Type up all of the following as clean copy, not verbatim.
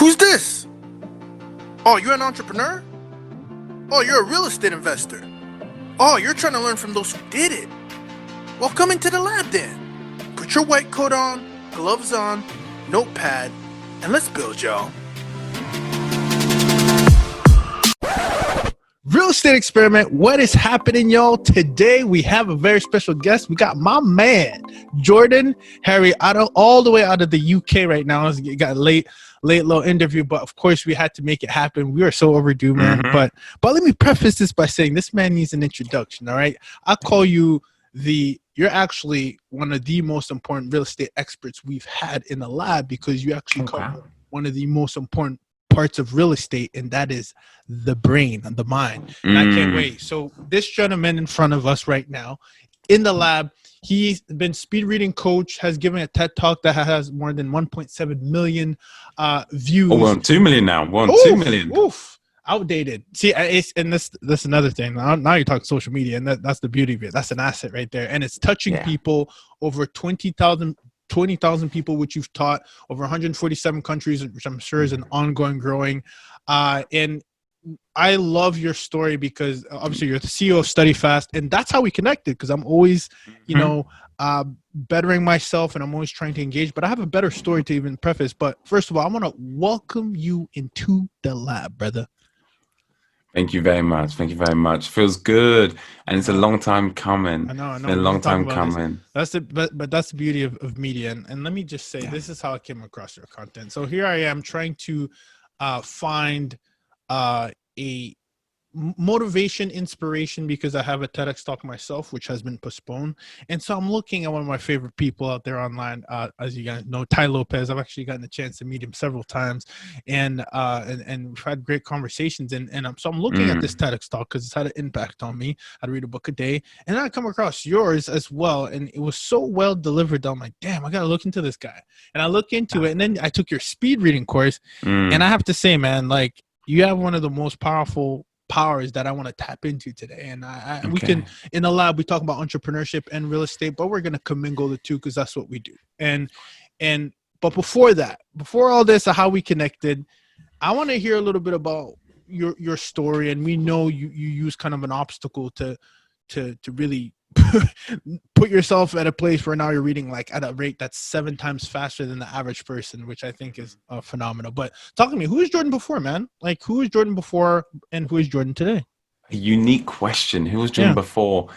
Who's this? Oh, you're an entrepreneur? Oh, you're a real estate investor. Oh, you're trying to learn from those who did it. Well, come into the lab then. Put your white coat on, gloves on, notepad, and let's build, y'all. Real estate experiment. What is happening, y'all? Today we have a very special guest. We got my man, Jordan Harry, all the way out of the UK right now. It got late little interview, but of course we had to make it happen. We are so overdue, man. But let me preface this by saying this man needs an introduction. All right, I call you you're actually one of the most important real estate experts we've had in the lab, because you actually cover one of the most important parts of real estate, and that is the brain and the mind. And I can't wait. So this gentleman in front of us right now in the lab, he's been speed reading coach, has given a TED talk that has more than 1.7 million views. Oh, we're on 2 million now. We're on 2 million. Oof. Outdated. See, and that's another thing. Now you're talking social media, and that's the beauty of it. That's an asset right there, and it's touching people. Over 20,000 people, which you've taught over 147 countries, which I'm sure is an ongoing growing. And I love your story because obviously you're the CEO of StudyFast, and that's how we connected. Because I'm always, bettering myself, and I'm always trying to engage. But I have a better story to even preface. But first of all, I want to welcome you into the lab, brother. Thank you very much. Thank you very much. Feels good, and it's a long time coming. I know. It's been a long time coming. That's the beauty of media. And let me just say, this is how I came across your content. So here I am trying to find a motivation, inspiration, because I have a TEDx talk myself, which has been postponed. And so I'm looking at one of my favorite people out there online, as you guys know, Tai Lopez. I've actually gotten a chance to meet him several times, and we've had great conversations. And so I'm looking at this TEDx talk because it's had an impact on me. I'd read a book a day, and then I come across yours as well, and it was so well delivered. I'm like, damn, I gotta look into this guy. And I look into it, and then I took your speed reading course, and I have to say, man, like, you have one of the most powerful powers that I want to tap into today. And we can, in the lab, we talk about entrepreneurship and real estate, but we're going to commingle the two because that's what we do. But before all this, how we connected, I want to hear a little bit about your story. And we know you use kind of an obstacle to really put yourself at a place where now you're reading like at a rate that's 7 times faster than the average person, which I think is phenomenal. But talk to me, who is Jordan before, man? Like, who is Jordan before and who is Jordan today? A unique question. Who was Jordan before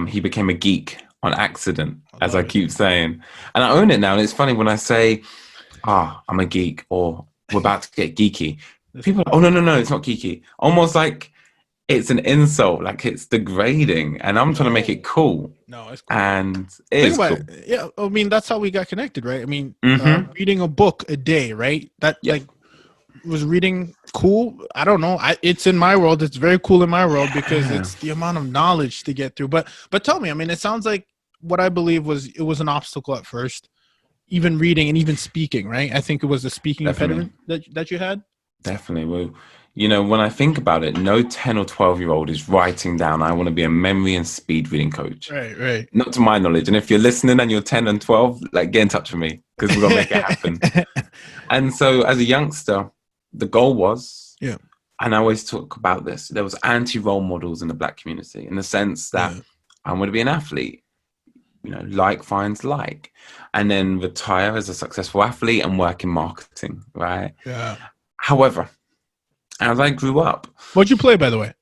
he became a geek on accident, as I keep saying. And I own it now. And it's funny when I say, I'm a geek, or we're about to get geeky. People are, no, it's not geeky. Almost like it's an insult, like it's degrading, and I'm trying to make it cool. No, it's cool. And it is cool. Yeah, I mean, that's how we got connected, right? I mean, reading a book a day, right? That like was reading cool. I don't know. It's in my world. It's very cool in my world because it's the amount of knowledge to get through. But tell me, I mean, it sounds like what I believe was an obstacle at first, even reading and even speaking, right? I think it was the speaking impediment that you had. Definitely. Well, when I think about it, no 10 or 12-year-old is writing down, I want to be a memory and speed reading coach. Right. Not to my knowledge. And if you're listening and you're 10 and 12, like, get in touch with me, because we're going to make it happen. And so as a youngster, the goal was, and I always talk about this, there was anti-role models in the Black community, in the sense that I want to be an athlete. Like finds like, and then retire as a successful athlete and work in marketing, right? Yeah. However, as I grew up, what'd you play, by the way?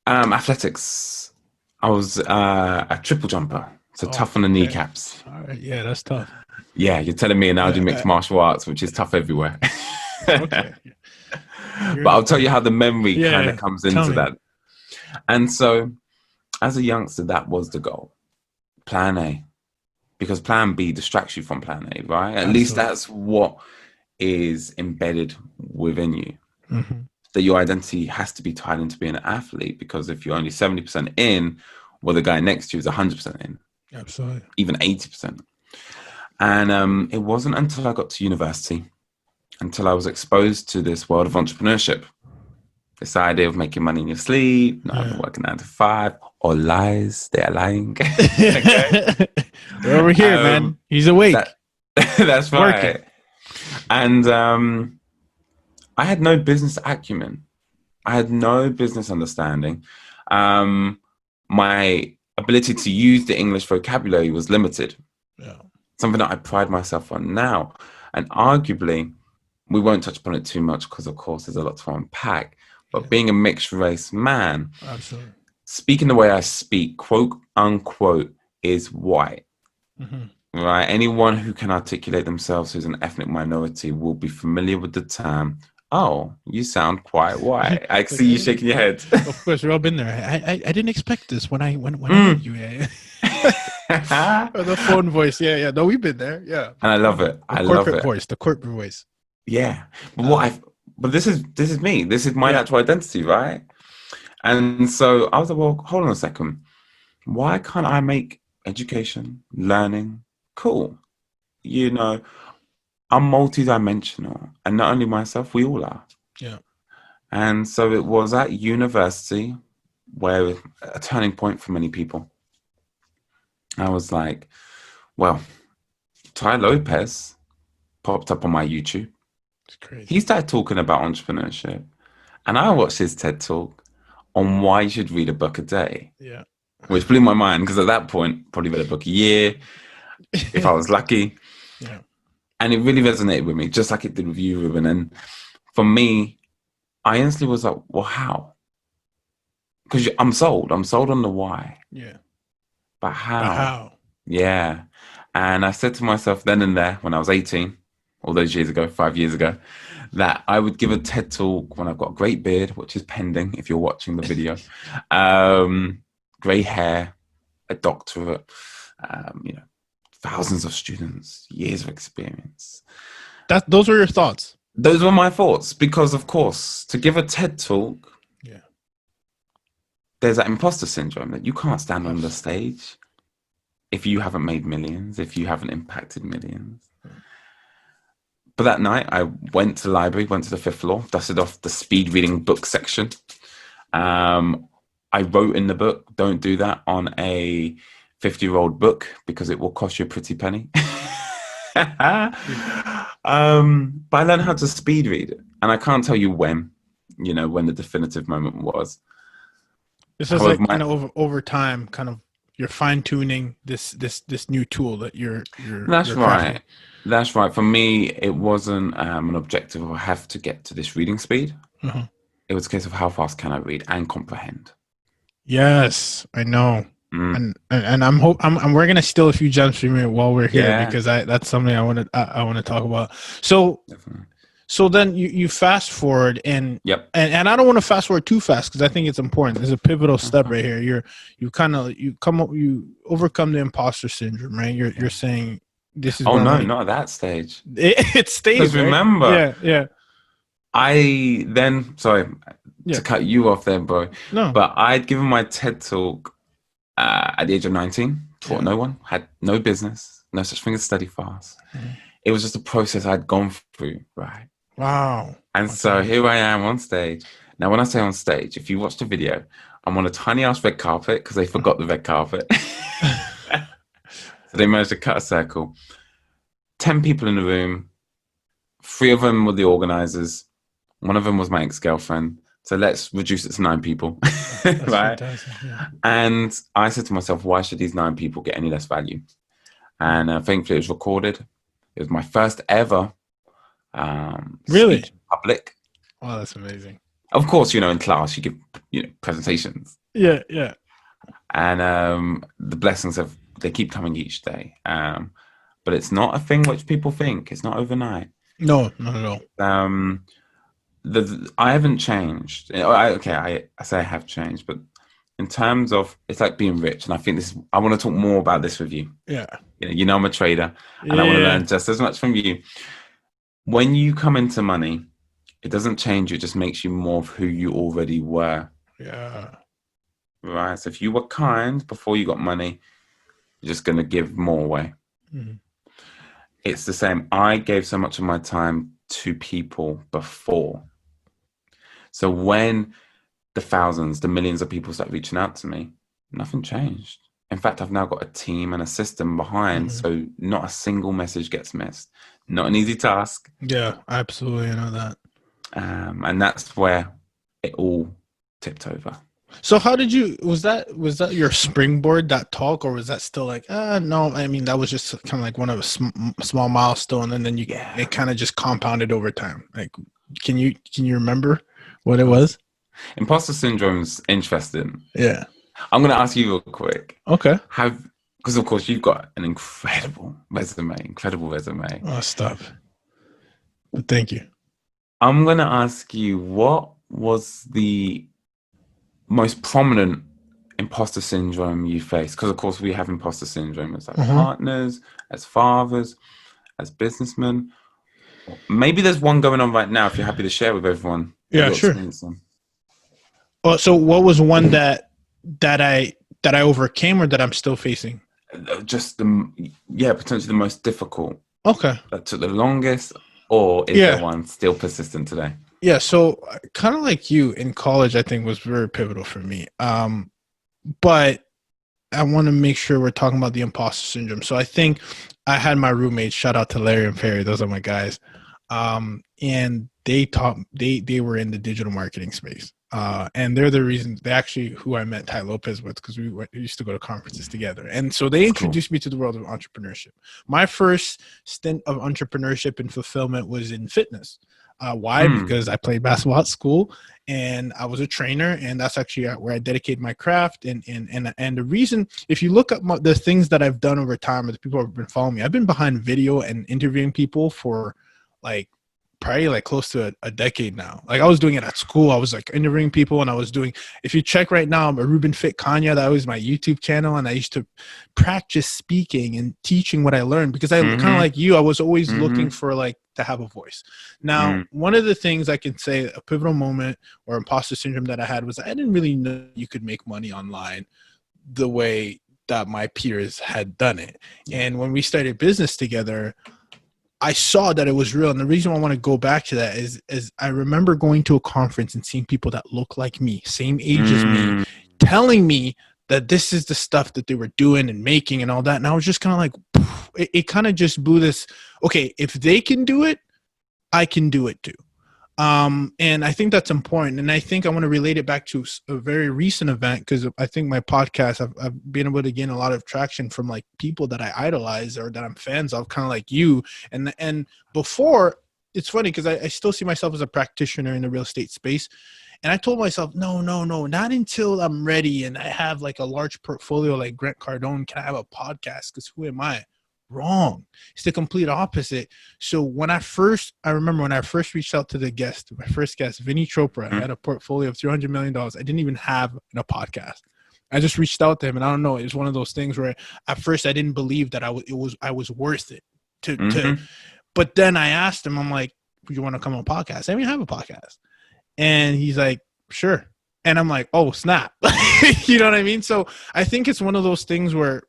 Athletics. I was a triple jumper, so tough on the kneecaps. All right, yeah, that's tough. Yeah, you're telling me now I do mixed martial arts, which is tough everywhere. Okay. But I'll tell you how the memory kind of comes into that. And so, as a youngster, that was the goal. Plan A. Because Plan B distracts you from Plan A, right? At least that's what is embedded within you. That your identity has to be tied into being an athlete, because if you're only 70% in, well, the guy next to you is 100% in. Absolutely. Even 80%. And it wasn't until I got to university, until I was exposed to this world of entrepreneurship, this idea of making money in your sleep, not working 9 to 5, or lies, they are lying. We're over here, man. He's awake. That's right. And I had no business acumen. I had no business understanding. My ability to use the English vocabulary was limited. Yeah. Something that I pride myself on now. And arguably, we won't touch upon it too much because, of course, there's a lot to unpack. But being a mixed race man, absolutely, speaking the way I speak, quote unquote, is white. Right? Anyone who can articulate themselves who's an ethnic minority will be familiar with the term. Oh, you sound quite white. I see you shaking your head. Of course, we've all been there. I didn't expect this when I met you. Or the phone voice. Yeah. No, we've been there. Yeah. And I love it. I love it. The corporate voice. Yeah. But this is me. This is my natural identity, right? And so I was like, well, hold on a second. Why can't I make education, learning cool? You know, I'm multidimensional, and not only myself, we all are. Yeah. And so it was at university where a turning point for many people. I was like, well, Tai Lopez popped up on my YouTube. It's crazy. He started talking about entrepreneurship, and I watched his TED talk on why you should read a book a day. Yeah. Which blew my mind, because at that point, probably read a book a year, if I was lucky. Yeah. And it really resonated with me, just like it did with you, Ruben. And for me, I instantly was like, well, how? Because I'm sold. I'm sold on the why. Yeah. But how? Yeah. And I said to myself then and there, when I was 18, all those years ago, 5 years ago, that I would give a TED talk when I've got a great beard, which is pending if you're watching the video, grey hair, a doctorate, thousands of students, years of experience. Those were your thoughts? Those were my thoughts, because, of course, to give a TED talk, there's that imposter syndrome that you can't stand on the stage if you haven't made millions, if you haven't impacted millions. But that night, I went to the library, went to the 5th floor, dusted off the speed reading book section. I wrote in the book, don't do that on a 50-year-old book because it will cost you a pretty penny. But I learned how to speed read it. And I can't tell you when the definitive moment was. This is like kind of over time, kind of you're fine tuning this new tool that you're That's you're right. crafting. That's right. For me, it wasn't an objective of I have to get to this reading speed. Uh-huh. It was a case of how fast can I read and comprehend. Yes, I know. And we're gonna steal a few gems from you while we're here, because that's something I want to talk about. So Definitely. So then you fast forward and I don't want to fast forward too fast, because I think it's important. There's a pivotal step right here. You overcome the imposter syndrome, right? You're saying this is not at that stage. It stays. Because remember, I then to cut you off there, bro. No, but I'd given my TED talk at the age of 19. Taught no one, had no business, no such thing as StudyFast. It was just a process I'd gone through, right? Wow. And so here I am on stage. Now, when I say on stage, if you watch the video, I'm on a tiny ass red carpet because they forgot the red carpet. So they managed to cut a circle. 10 people in the room. 3 of them were the organizers. 1 of them was my ex-girlfriend. So let's reduce it to 9 people. Right? And I said to myself, why should these 9 people get any less value? And thankfully it was recorded. It was my first ever really speech in public. Oh, that's amazing. Of course, in class you give presentations. Yeah. And the blessings they keep coming each day. But it's not a thing which people think. It's not overnight. No, not at all. I haven't changed. I say I have changed, but in terms of, it's like being rich, and I think I want to talk more about this with you. Yeah. I'm a trader, and I want to learn just as much from you. When you come into money, it doesn't change you, it just makes you more of who you already were. Yeah. Right? So if you were kind before you got money, you're just going to give more away. Mm-hmm. It's the same. I gave so much of my time to people before. So when the thousands, the millions of people start reaching out to me, nothing changed. In fact, I've now got a team and a system behind, so not a single message gets missed. Not an easy task. Yeah, absolutely. I know that. And that's where it all tipped over. So how did you, was that your springboard, that talk, or was that still like, no, I mean, that was just kind of like one of a small milestone, and then it kind of just compounded over time. Like, can you remember what it was? Imposter syndrome's interesting. Yeah. I'm going to ask you real quick. Okay. Because of course you've got an incredible resume. Oh, stop. But thank you. I'm going to ask you, what was the most prominent imposter syndrome you faced? Because of course we have imposter syndrome as partners, as fathers, as businessmen. Maybe there's one going on right now if you're happy to share with everyone. Yeah, sure. Oh, so what was one that I overcame, or that I'm still facing? Just potentially the most difficult. Okay. That took the longest, or is there one still persistent today? Yeah, so kind of like you, in college, I think was very pivotal for me. But I want to make sure we're talking about the imposter syndrome. So I think I had my roommates, shout out to Larry and Ferry, those are my guys. And they were in the digital marketing space. And they're the reason, they actually who I met Ty Lopez with, because we used to go to conferences together. And so they introduced me to the world of entrepreneurship. My first stint of entrepreneurship and fulfillment was in fitness. Why? Because I played basketball at school and I was a trainer, and that's actually where I dedicated my craft. And the reason, if you look up the things that I've done over time, or the people who have been following me, I've been behind video and interviewing people for probably close to a decade now. Like, I was doing it at school. I was interviewing people, and I was doing, if you check right now, I'm a Ruben Fit Kanya. That was my YouTube channel. And I used to practice speaking and teaching what I learned, because I kind of like you, I was always looking for to have a voice. Now, one of the things I can say, a pivotal moment or imposter syndrome that I had, was I didn't really know you could make money online the way that my peers had done it. And when we started business together, I saw that it was real. And the reason I want to go back to that is I remember going to a conference and seeing people that look like me, same age as me, telling me that this is the stuff that they were doing and making and all that. And I was just kind of like, it kind of just blew this, okay, if they can do it, I can do it too. And I think that's important. And I think I want to relate it back to a very recent event, because I think my podcast, I've been able to gain a lot of traction from people that I idolize or that I'm fans of, kind of like you. And before, it's funny because I still see myself as a practitioner in the real estate space. And I told myself, no, not until I'm ready and I have a large portfolio like Grant Cardone can I have a podcast, because who am I? Wrong. It's the complete opposite. So I remember when I first reached out to my first guest, Vinny Chopra, had a portfolio of $300 million. I didn't even have a podcast. I just reached out to him, and I don't know, it was one of those things where at first I didn't believe that I was worth it but then I asked him, I'm like, would you want to come on a podcast? I mean, have a podcast. And he's like, sure. And I'm like, oh, snap. You know what I mean? So I think it's one of those things where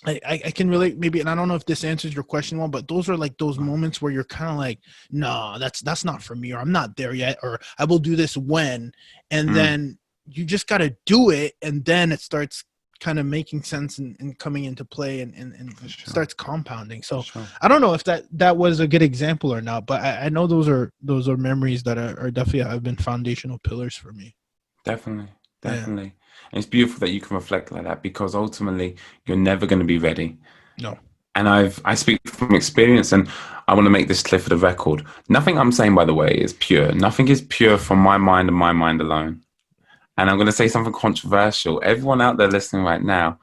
I can relate maybe, and I don't know if this answers your question well, but those are those moments where you're kind of like, no, that's not for me, or I'm not there yet, or I will do this when, and then you just got to do it. And then it starts kind of making sense and coming into play and starts compounding. So I don't know if that was a good example or not, but I know those are memories that are definitely have been foundational pillars for me. Definitely. And it's beautiful that you can reflect like that, because ultimately you're never going to be ready. No. And I speak from experience, and I want to make this clear for the record. Nothing I'm saying, by the way, is pure. Nothing is pure from my mind and my mind alone. And I'm going to say something controversial. Everyone out there listening right now,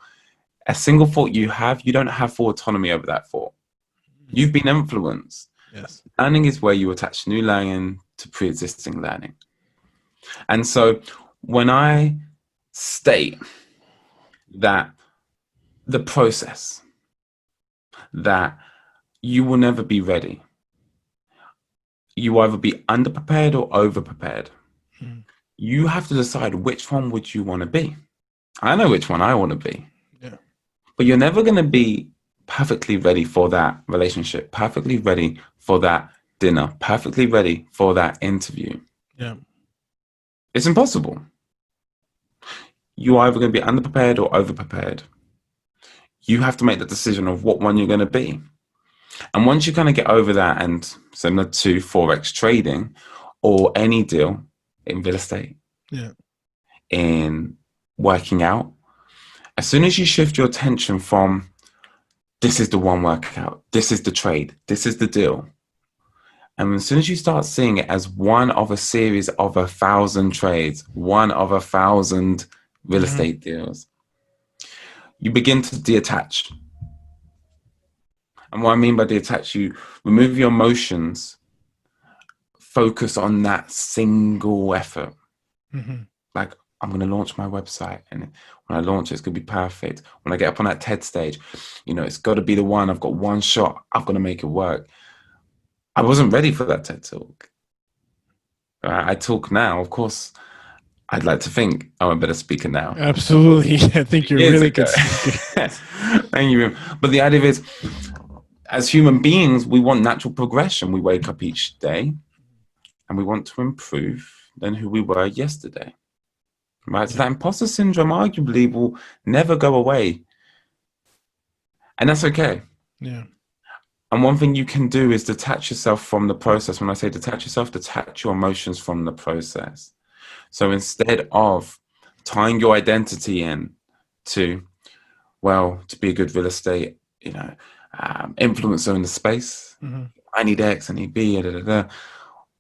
a single thought you don't have full autonomy over that thought. You've been influenced. Yes. Learning is where you attach new learning to pre-existing learning. And so when I state that the process, that you will never be ready, you either be underprepared or overprepared. You have to decide which one would you want to be. I know which one I want to be. Yeah. But you're never going to be perfectly ready for that relationship, perfectly ready for that dinner, perfectly ready for that interview. Yeah. It's impossible. You're either going to be underprepared or overprepared. You have to make the decision of what one you're going to be. And once you kind of get over that, and similar to Forex trading, or any deal in real estate, in working out, as soon as you shift your attention from this is the one workout, this is the trade, this is the deal, and as soon as you start seeing it as one of a series of 1,000 trades, one of 1,000 real estate deals, you begin to detach. And what I mean by detach, you remove your emotions, focus on that single effort. Like, I'm going to launch my website, and when I launch it, it's going to be perfect. When I get up on that TED stage, it's got to be the one. I've got one shot. I've got to make it work. I wasn't ready for that TED talk. I talk now, of course. I'd like to think I'm a better speaker now. Absolutely. I think you're really good speaker. Thank you. But the idea is, as human beings, we want natural progression. We wake up each day and we want to improve than who we were yesterday. Right? So that imposter syndrome arguably will never go away. And that's okay. Yeah. And one thing you can do is detach yourself from the process. When I say detach yourself, detach your emotions from the process. So instead of tying your identity in to, to be a good real estate, influencer in the space, I need X, I need B,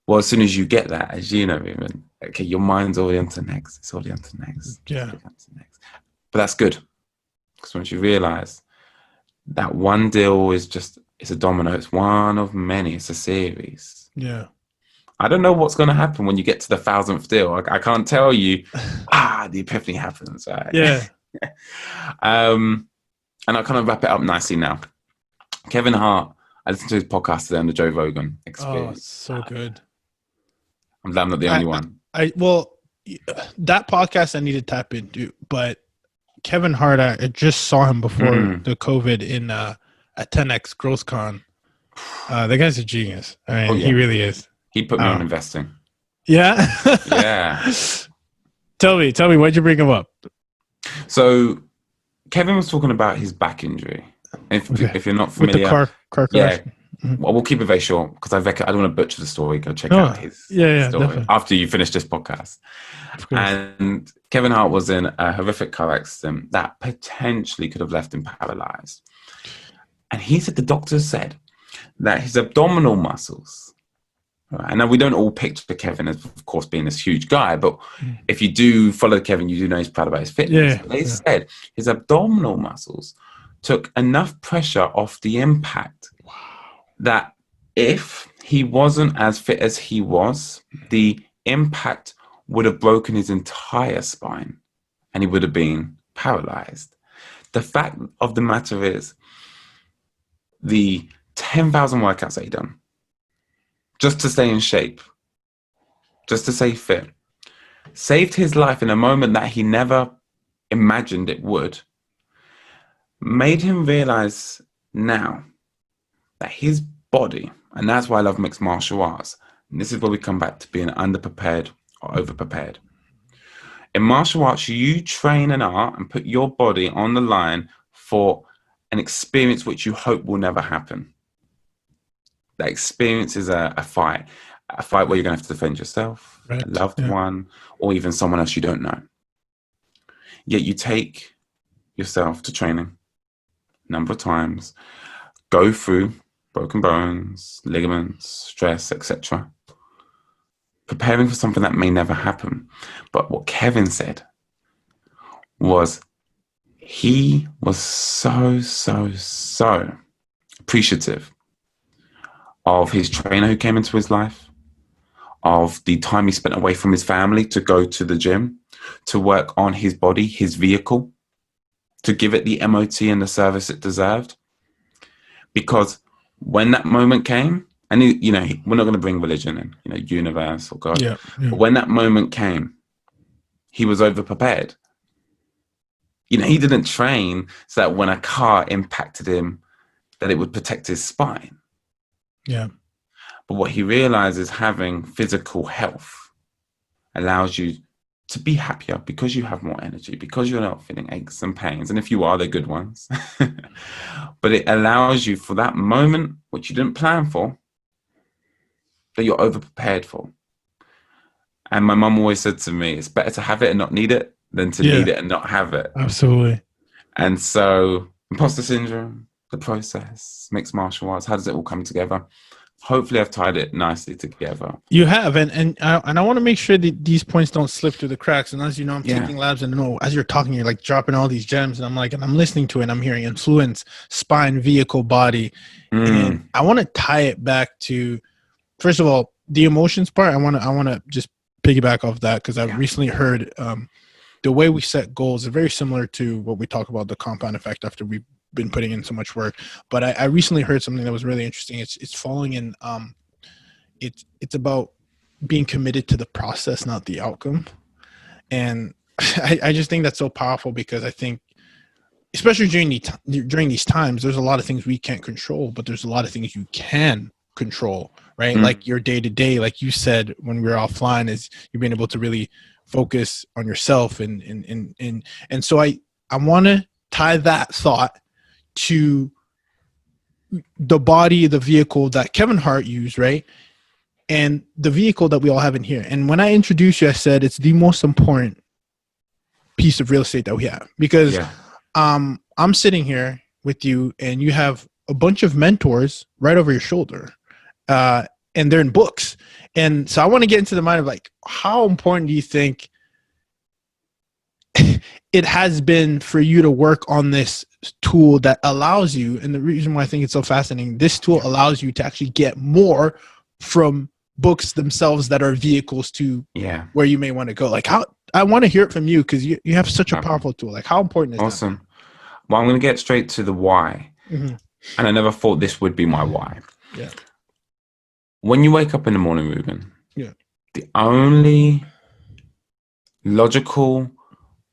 Well, as soon as you get that, as you know, even, okay, your mind's already on to next. It's already on to next. Yeah. But that's good. Because once you realize that one deal is it's a domino, it's one of many, it's a series. Yeah. I don't know what's going to happen when you get to the 1,000th deal. I can't tell you, the epiphany happens. Right? Yeah. And I'll kind of wrap it up nicely now. Kevin Hart, I listened to his podcast today on the Joe Rogan Experience. Oh, so good. I'm glad I'm not the only one. That podcast I need to tap into, but Kevin Hart, I just saw him before the COVID in at 10X GrowthCon. The guy's a genius. I mean, he really is. He put me on investing. Yeah? Yeah. Tell me, why'd you bring him up? So Kevin was talking about his back injury. If you're not familiar. With the car crash. Well, we'll keep it very short because I don't want to butcher the story. Go check out his story definitely. After you finish this podcast. And Kevin Hart was in a horrific car accident that potentially could have left him paralyzed. And he said the doctors said that his abdominal muscles, and now we don't all picture Kevin as, of course, being this huge guy, but if you do follow Kevin, you do know he's proud about his fitness. They said his abdominal muscles took enough pressure off the impact that if he wasn't as fit as he was, the impact would have broken his entire spine and he would have been paralyzed. The fact of the matter is, the 10,000 workouts that he done, just to stay in shape, just to stay fit, saved his life in a moment that he never imagined it would, made him realize now that his body, and that's why I love mixed martial arts, and this is where we come back to being underprepared or overprepared. In martial arts, you train an art and put your body on the line for an experience which you hope will never happen. That experience is a fight where you're going to have to defend yourself, a loved one, or even someone else you don't know. Yet you take yourself to training a number of times, go through broken bones, ligaments, stress, etc., preparing for something that may never happen. But what Kevin said was he was so appreciative of his trainer who came into his life, of the time he spent away from his family to go to the gym, to work on his body, his vehicle, to give it the MOT and the service it deserved. Because when that moment came, and we're not going to bring religion in, universe or God, but when that moment came, he was overprepared. He didn't train so that when a car impacted him, that it would protect his spine. Yeah. But what he realized is having physical health allows you to be happier because you have more energy, because you're not feeling aches and pains. And if you are, they're good ones. But it allows you for that moment, which you didn't plan for, that you're overprepared for. And my mum always said to me, it's better to have it and not need it than to need it and not have it. Absolutely. And so imposter syndrome, the process, mixed martial arts, how does it all come together? Hopefully I've tied it nicely together. You have, and I want to make sure that these points don't slip through the cracks. And as you know, I'm taking labs, and as you're talking, you're like dropping all these gems, and I'm listening to it, and I'm hearing influence, spine, vehicle, body, and I want to tie it back to, first of all, the emotions part. I want to just piggyback off that, because I've recently heard the way we set goals is very similar to what we talk about, the compound effect, after we've been putting in so much work. But I recently heard something that was really interesting. It's following in it's about being committed to the process, not the outcome. And I just think that's so powerful, because I think, especially during these times, there's a lot of things we can't control, but there's a lot of things you can control, right? Like your day to day, like you said when we were offline, is you've been able to really focus on yourself, and so I want to tie that thought to the body, the vehicle that Kevin Hart used, right? And the vehicle that we all have in here. And when I introduced you, I said it's the most important piece of real estate that we have, because I'm sitting here with you, and you have a bunch of mentors right over your shoulder, and they're in books. And so I want to get into the mind of, like, how important do you think it has been for you to work on this tool that allows you, and the reason why I think it's so fascinating, this tool allows you to actually get more from books themselves that are vehicles to where you may want to go. Like, how, I want to hear it from you, because you have such a powerful tool. Like, how important is that? Awesome. Well, I'm going to get straight to the why. And I never thought this would be my why. When you wake up in the morning, Ruben, the only logical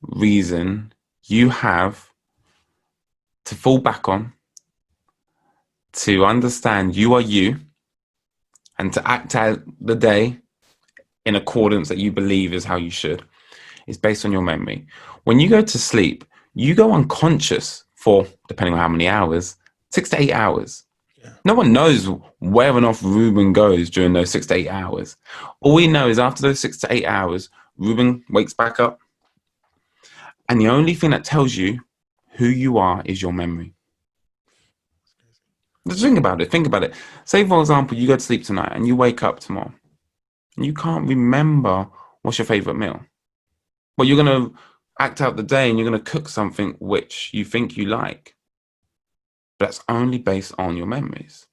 reason you have to fall back on, to understand you are you, and to act out the day in accordance that you believe is how you should, is based on your memory. When you go to sleep, you go unconscious for, depending on how many hours, 6 to 8 hours. No one knows where and off Ruben goes during those 6 to 8 hours. All we know is after those 6 to 8 hours, Ruben wakes back up, and the only thing that tells you who you are is your memory. Just think about it. Think about it. Say, for example, you go to sleep tonight and you wake up tomorrow and you can't remember what's your favorite meal. Well, you're going to act out the day and you're going to cook something which you think you like. But that's only based on your memories.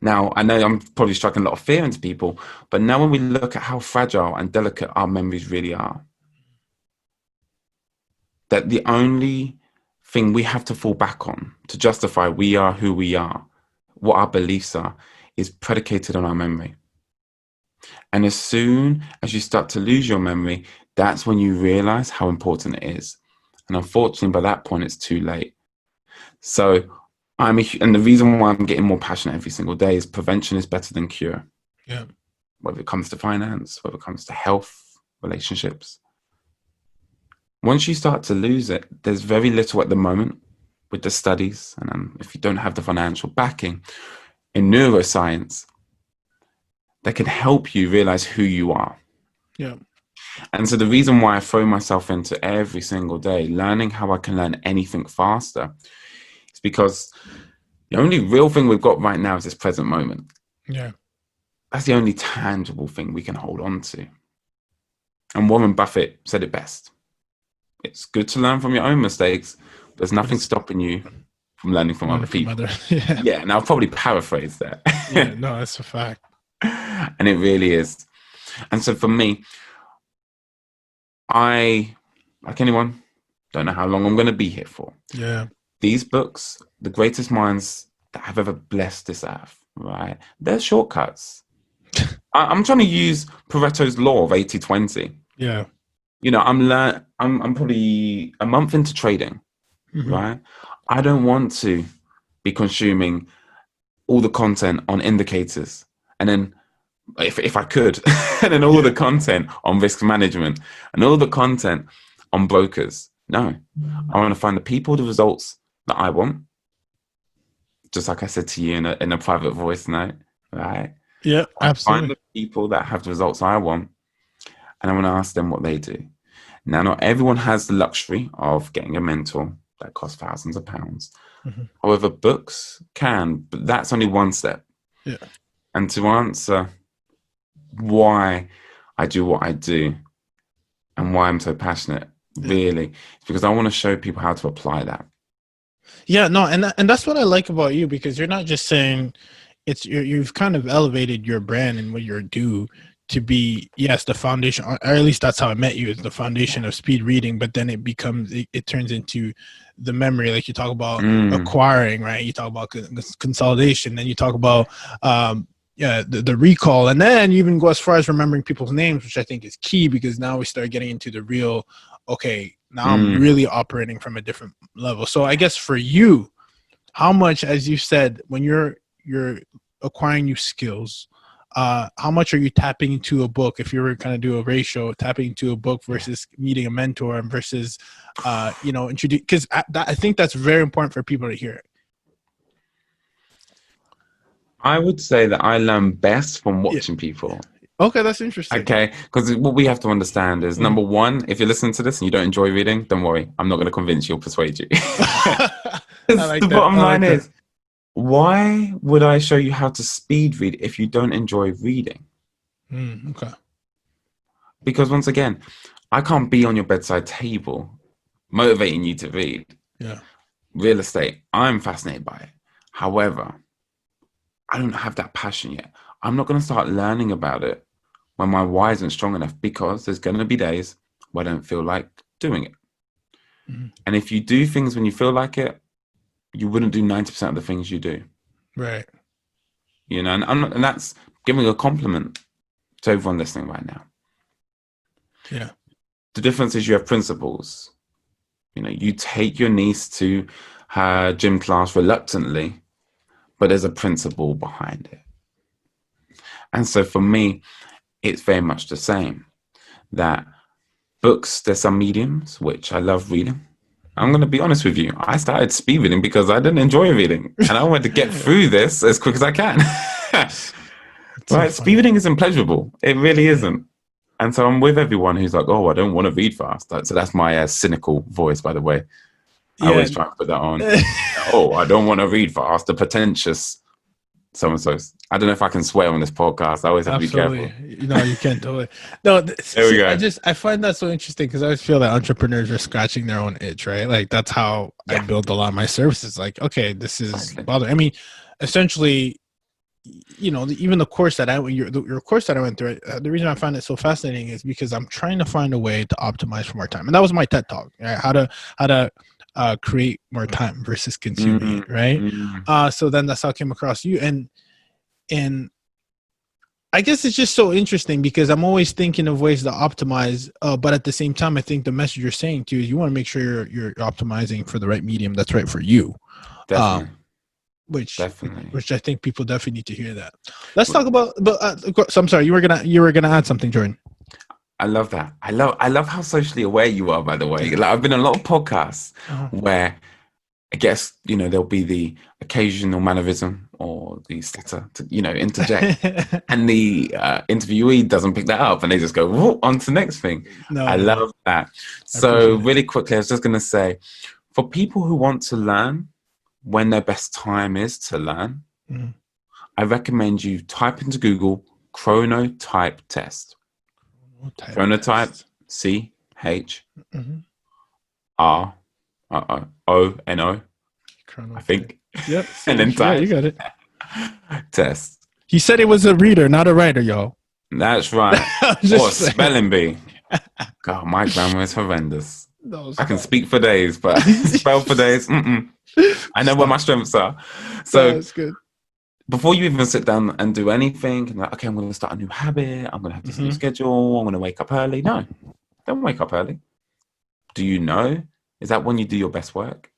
Now, I know I'm probably striking a lot of fear into people, but now when we look at how fragile and delicate our memories really are, that the only thing we have to fall back on to justify we are who we are, what our beliefs are, is predicated on our memory. And as soon as you start to lose your memory, that's when you realize how important it is. And unfortunately, by that point, it's too late. So and the reason why I'm getting more passionate every single day is prevention is better than cure. Whether it comes to finance, whether it comes to health, relationships. Once you start to lose it, there's very little at the moment with the studies. And if you don't have the financial backing in neuroscience, that can help you realize who you are. And so the reason why I throw myself into every single day, learning how I can learn anything faster, is because the only real thing we've got right now is this present moment. That's the only tangible thing we can hold on to. And Warren Buffett said it best. It's good to learn from your own mistakes. There's nothing stopping you from learning from other people. And I'll probably paraphrase that. No, that's a fact. And it really is. And so for me, I, like anyone, don't know how long I'm going to be here for. These books, the greatest minds that have ever blessed this earth, right? They're shortcuts. I'm trying to use Pareto's law of 80-20. You know, I'm probably a month into trading, right? I don't want to be consuming all the content on indicators, and then if I could, and then all the content on risk management and all the content on brokers. No, I want to find the people, the results that I want. Just like I said to you in a private voice note, right? Absolutely. Find the people that have the results I want, and I want to ask them what they do. Now, not everyone has the luxury of getting a mentor that costs thousands of pounds. However, books can, but that's only one step. Yeah. And to answer why I do what I do and why I'm so passionate, really, it's because I want to show people how to apply that. Yeah, no, and that's what I like about you, because you're not just saying you've kind of elevated your brand and what you're due to be, yes, the foundation, or at least that's how I met you, is the foundation of speed reading, but then it turns into the memory, like you talk about acquiring, right? You talk about consolidation, then you talk about the recall, and then you even go as far as remembering people's names, which I think is key, because now we start getting into the real, okay, now I'm really operating from a different level. So I guess for you, how much, as you said, when you're acquiring new skills, how much are you tapping into a book? If you were kind of do a ratio, tapping into a book versus meeting a mentor, and versus, introduce, because I think that's very important for people to hear. I would say that I learn best from watching people. Okay, that's interesting. Okay, because what we have to understand is, number one, if you're listening to this and you don't enjoy reading, don't worry. I'm not going to convince you or persuade you. The bottom line is, why would I show you how to speed read if you don't enjoy reading? Okay. Because once again, I can't be on your bedside table motivating you to read. Yeah. Real estate, I'm fascinated by it. However, I don't have that passion yet. I'm not going to start learning about it when my why isn't strong enough, because there's going to be days where I don't feel like doing it. And if you do things when you feel like it, you wouldn't do 90% of the things you do. Right. And that's giving a compliment to everyone listening right now. Yeah. The difference is you have principles. You take your niece to her gym class reluctantly, but there's a principle behind it. And so for me, it's very much the same. That books, there's some mediums which I love reading. I'm going to be honest with you. I started speed reading because I didn't enjoy reading, and I wanted to get through this as quick as I can. Right? Speed reading isn't pleasurable. It really isn't. And so I'm with everyone who's like, oh, I don't want to read fast. So that's my cynical voice, by the way. I always try to put that on. Oh, I don't want to read fast. The pretentious so-and-so. I don't know if I can swear on this podcast. I always have to be careful. No, you can't do it. No, there we go. I find that so interesting, because I always feel that entrepreneurs are scratching their own itch, right? Like, that's how I build a lot of my services. Like, okay, this is bothering. I mean, essentially, even the course that your course that I went through, the reason I find it so fascinating is because I'm trying to find a way to optimize for more time. And that was my TED Talk, right? How to create more time versus consuming it, right? So then that's how I came across you. And I guess it's just so interesting, because I'm always thinking of ways to optimize, but at the same time, I think the message you're saying too is you want to make sure you're optimizing for the right medium that's right for you. Definitely. Which I think people definitely need to hear that. Let's talk about. So I'm sorry, you were gonna add something, Jordan. I love that. I love how socially aware you are, by the way. Like, I've been on a lot of podcasts where I guess, there'll be the occasional mannerism or the stutter to, interject. And the interviewee doesn't pick that up, and they just go, on to the next thing. I love that. So really quickly, I was just going to say, for people who want to learn when their best time is to learn, I recommend you type into Google chronotype test. Chronotype, CHRONO, I think. Yep. And then type. Yeah, you got it. Test. He said he was a reader, not a writer, y'all. That's right. Or a spelling bee. God, my grammar is horrendous. I can speak for days, but spell for days. I know where my strengths are. So that's good. Before you even sit down and do anything, and like, okay, I'm going to start a new habit. I'm going to have this new schedule. I'm going to wake up early. No, don't wake up early. Do you know? Is that when you do your best work?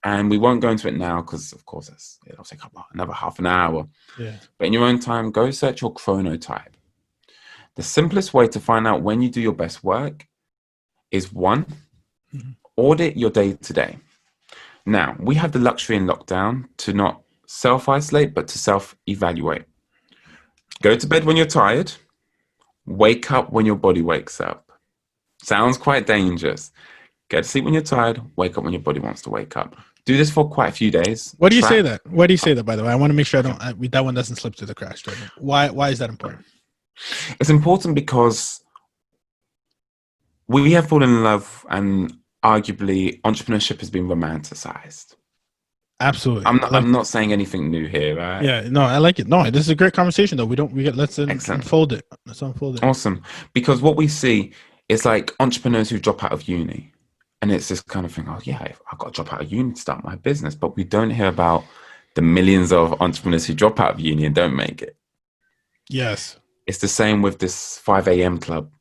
And we won't go into it now because, of course, it'll take up another half an hour. Yeah. But in your own time, go search your chronotype. The simplest way to find out when you do your best work is one, audit your day to day. Now, we have the luxury in lockdown to not self-isolate, but to self-evaluate. Go to bed when you're tired. Wake up when your body wakes up. Sounds quite dangerous. Get to sleep when you're tired. Wake up when your body wants to wake up. Do this for quite a few days. Why do you say that? Why do you say that, by the way? I want to make sure that one doesn't slip through the cracks. Why is that important? It's important because we have fallen in love, and arguably entrepreneurship has been romanticized. Absolutely. I'm not saying anything new here, right? Yeah, no, I like it. No, this is a great conversation though. Let's unfold it. Awesome. Because what we see is like entrepreneurs who drop out of uni. And it's this kind of thing, oh yeah, I've got to drop out of uni to start my business. But we don't hear about the millions of entrepreneurs who drop out of uni and don't make it. Yes. It's the same with this 5 a.m. club.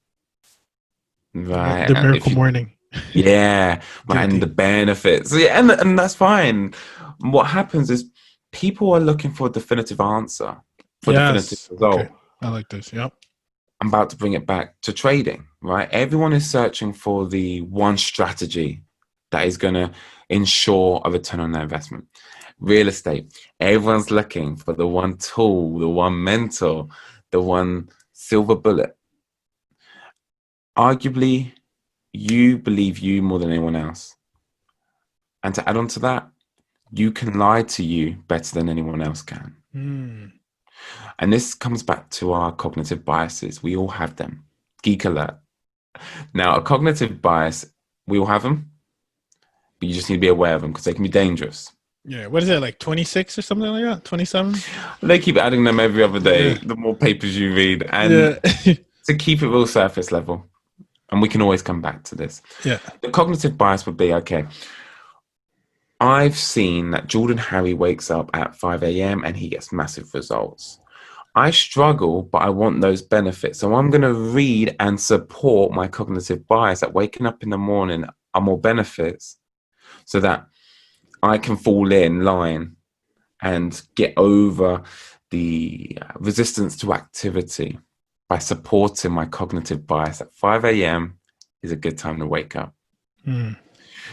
Right. The miracle morning. Yeah. Right. And the benefits. Yeah, and that's fine. What happens is people are looking for a definitive answer, for definitive result. Okay. I like this. Yep. I'm about to bring it back to trading, right? Everyone is searching for the one strategy that is going to ensure a return on their investment. Real estate, everyone's looking for the one tool, the one mentor, the one silver bullet. Arguably, you believe you more than anyone else. And to add on to that, you can lie to you better than anyone else can. And this comes back to our cognitive biases. We all have them. Geek alert. Now, a cognitive bias, we all have them, but you just need to be aware of them because they can be dangerous. Yeah. What is it, like 26 or something like that? 27? They keep adding them every other day, the more papers you read. And to keep it real surface level, and we can always come back to this. Yeah. The cognitive bias would be, okay, I've seen that Jordan Harry wakes up at 5 a.m. and he gets massive results. I struggle, but I want those benefits. So I'm going to read and support my cognitive bias that waking up in the morning are more benefits so that I can fall in line and get over the resistance to activity by supporting my cognitive bias. At 5 a.m. is a good time to wake up.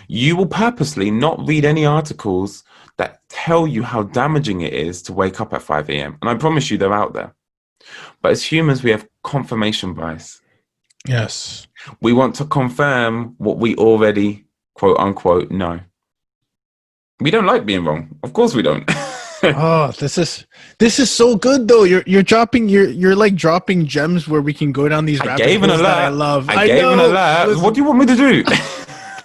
You will purposely not read any articles that tell you how damaging it is to wake up at 5 a.m. And I promise you they're out there. But as humans, we have confirmation bias. Yes. We want to confirm what we already, quote unquote, know. We don't like being wrong. Of course we don't. Oh, this is so good though. You're like dropping gems where we can go down these rabbit holes that I love. I gave an alert. What do you want me to do?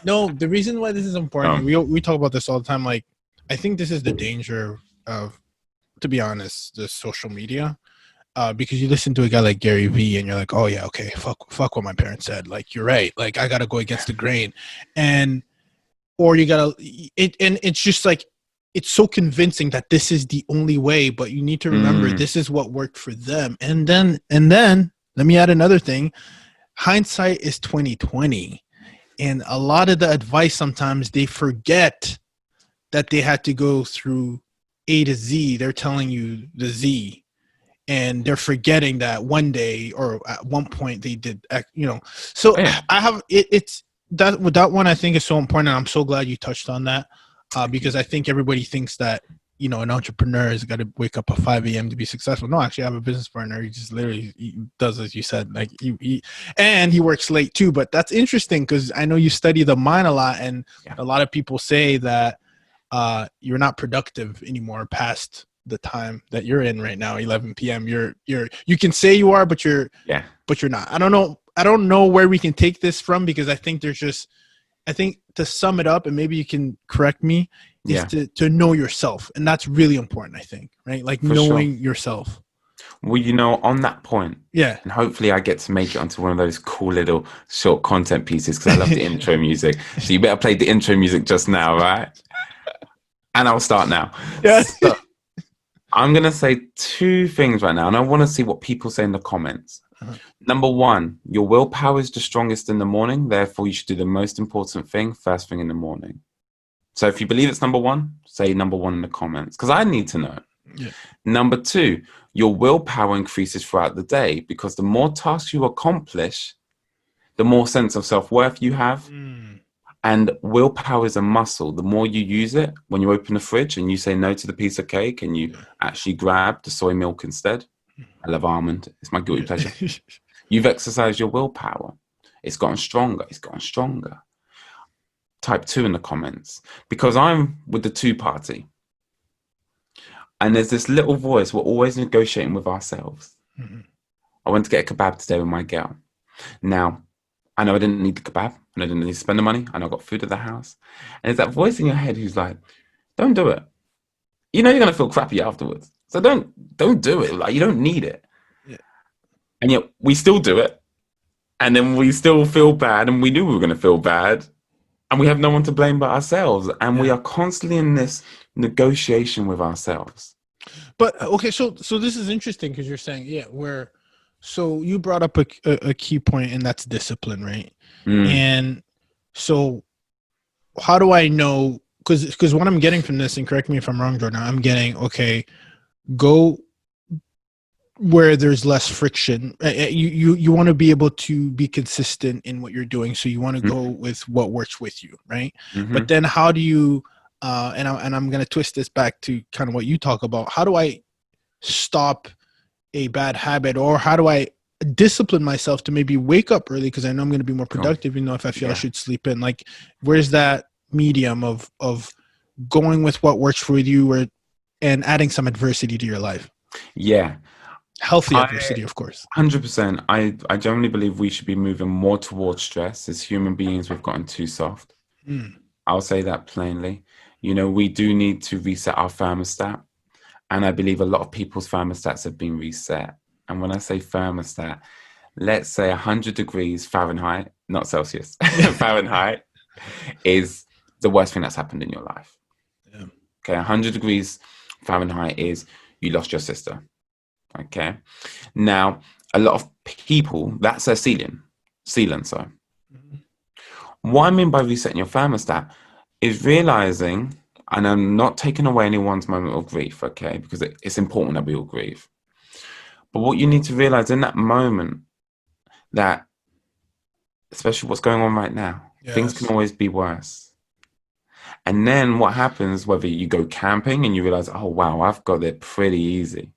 No, the reason why this is important, we talk about this all the time. Like, I think this is the danger of, to be honest, the social media. Because you listen to a guy like Gary Vee and you're like, oh yeah, okay, fuck what my parents said. Like, you're right. Like, I gotta go against the grain, or you gotta and it's just like, it's so convincing that this is the only way. But you need to remember this is what worked for them. And then let me add another thing. Hindsight is 20/20. And a lot of the advice, sometimes they forget that they had to go through A to Z. They're telling you the Z, and they're forgetting that one day or at one point they did, So I have it's that one I think is so important. And I'm so glad you touched on that because I think everybody thinks that, an entrepreneur has got to wake up at 5 a.m. to be successful. No, actually, I have a business partner. He just literally does as you said. Like and he works late too. But that's interesting because I know you study the mind a lot, and a lot of people say that you're not productive anymore past the time that you're in right now, 11 p.m. You can say you are, but you're not. I don't know where we can take this from because I think I think to sum it up, and maybe you can correct me, is to know yourself. And that's really important, I think, right? Like knowing yourself. Well, on that point, and hopefully I get to make it onto one of those cool little short content pieces because I love the intro music. So you better play the intro music just now, right? And I'll start now. Yeah. So I'm going to say two things right now, and I want to see what people say in the comments. Number one, your willpower is the strongest in the morning. Therefore, you should do the most important thing first thing in the morning. So if you believe it's number one, say number one in the comments because I need to know. Yeah. Number two, your willpower increases throughout the day because the more tasks you accomplish, the more sense of self-worth you have. And willpower is a muscle. The more you use it, when you open the fridge and you say no to the piece of cake and you actually grab the soy milk instead. I love almond. It's my guilty pleasure. You've exercised your willpower. It's gotten stronger. It's gotten stronger. Type 2 in the comments, because I'm with the 2 party. And there's this little voice. We're always negotiating with ourselves. Mm-hmm. I went to get a kebab today with my girl. Now, I know I didn't need the kebab, and I didn't need to spend the money. I know I got food at the house. And there's that voice in your head who's like, don't do it. You know you're going to feel crappy afterwards. So don't do it. Like, you don't need it. Yeah. And yet we still do it. And then we still feel bad, and we knew we were going to feel bad. And we have no one to blame but ourselves. And we are constantly in this negotiation with ourselves. But, okay, so this is interesting, because you're saying, so you brought up a key point, and that's discipline, right? And so how do I know, because what I'm getting from this, and correct me if I'm wrong, Jordan, I'm getting, okay, go where there's less friction. You want to be able to be consistent in what you're doing, so you want to go with what works with you, right? But then how do you and I'm going to twist this back to kind of what you talk about. How do I stop a bad habit, or how do I discipline myself to maybe wake up early, because I know I'm going to be more productive, even though if I feel I should sleep in? Like, where's that medium of going with what works for you, and adding some adversity to your life? Healthy adversity, of course. 100%. I generally believe we should be moving more towards stress. As human beings, we've gotten too soft. I'll say that plainly. We do need to reset our thermostat. And I believe a lot of people's thermostats have been reset. And when I say thermostat, let's say 100 degrees Fahrenheit, not Celsius, Fahrenheit is the worst thing that's happened in your life. Yeah. Okay, 100 degrees Fahrenheit is you lost your sister. Okay. Now, a lot of people, that's their ceiling. What I mean by resetting your thermostat is realizing, and I'm not taking away anyone's moment of grief, okay, because it's important that we all grieve. But what you need to realize in that moment, that, especially what's going on right now, things can always be worse. And then what happens, whether you go camping and you realize, oh, wow, I've got it pretty easy.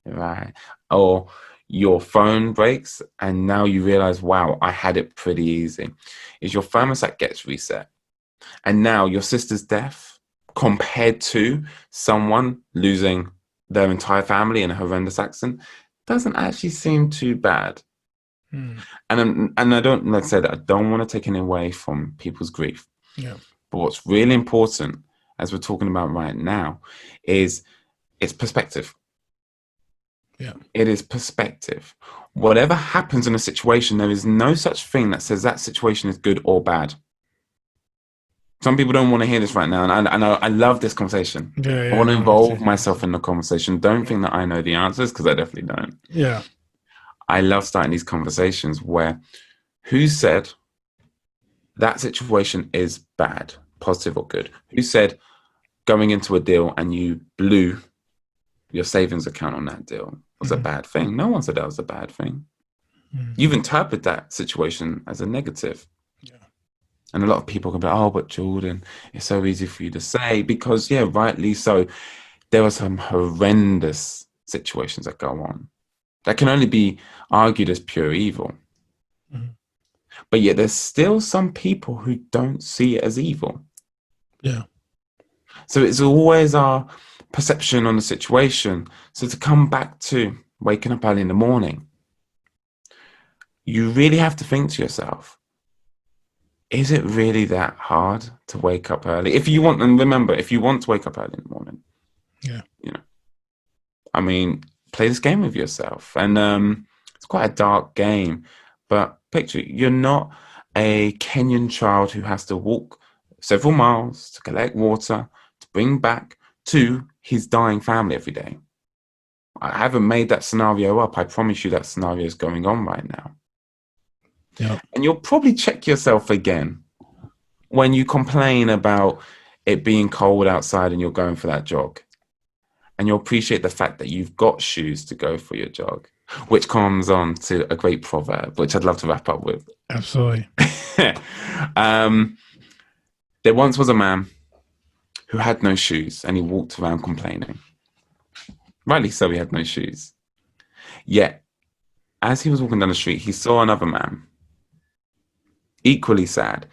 Right. Or your phone breaks and now you realize, wow, I had it pretty easy. Is your thermostat gets reset. And now your sister's death, compared to someone losing their entire family in a horrendous accident, doesn't actually seem too bad. And I don't, like I said, I don't want to take any away from people's grief. Yeah. But what's really important, as we're talking about right now, is it's perspective. Yeah. It is perspective. Whatever happens in a situation, there is no such thing that says that situation is good or bad. Some people don't want to hear this right now, and I love this conversation. I want to involve myself in the conversation. Don't think that I know the answers, because I definitely don't. Yeah. I love starting these conversations where who said that situation is bad, positive or good? Who said going into a deal and you blew your savings account on that deal was a bad thing? No one said that was a bad thing. You've interpreted that situation as a negative. Yeah. And a lot of people can be like, oh, but Jordan, it's so easy for you to say, because, yeah, rightly so. There are some horrendous situations that go on that can only be argued as pure evil. But yet there's still some people who don't see it as evil. Yeah. So it's always our perception on the situation. So to come back to waking up early in the morning, you really have to think to yourself, is it really that hard to wake up early? If you want, and remember, if you want to wake up early in the morning, I mean, play this game with yourself. And it's quite a dark game, but picture, you're not a Kenyan child who has to walk several miles to collect water to bring back to his dying family every day. I haven't made that scenario up. I promise you that scenario is going on right now. Yeah. And you'll probably check yourself again when you complain about it being cold outside and you're going for that jog. And you'll appreciate the fact that you've got shoes to go for your jog, which comes on to a great proverb, which I'd love to wrap up with. Absolutely. There once was a man who had no shoes and he walked around complaining. Rightly so, he had no shoes. Yet, as he was walking down the street, he saw another man, equally sad,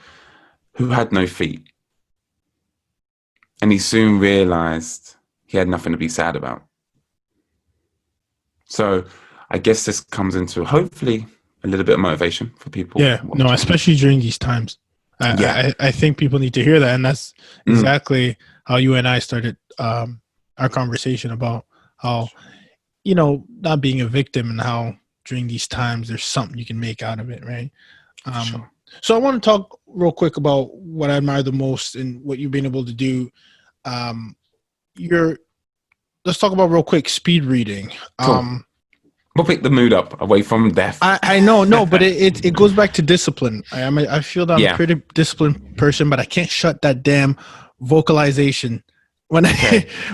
who had no feet. And he soon realized he had nothing to be sad about. So I guess this comes into hopefully a little bit of motivation for people. Yeah, no, especially during these times. I think people need to hear that. And that's exactly how you and I started our conversation about how, not being a victim, and how during these times there's something you can make out of it, right? Sure. So I want to talk real quick about what I admire the most and what you've been able to do. Let's talk about real quick speed reading. Cool. We'll pick the mood up away from death. I know, but it goes back to discipline. I feel that I'm a pretty disciplined person, but I can't shut that damn vocalization when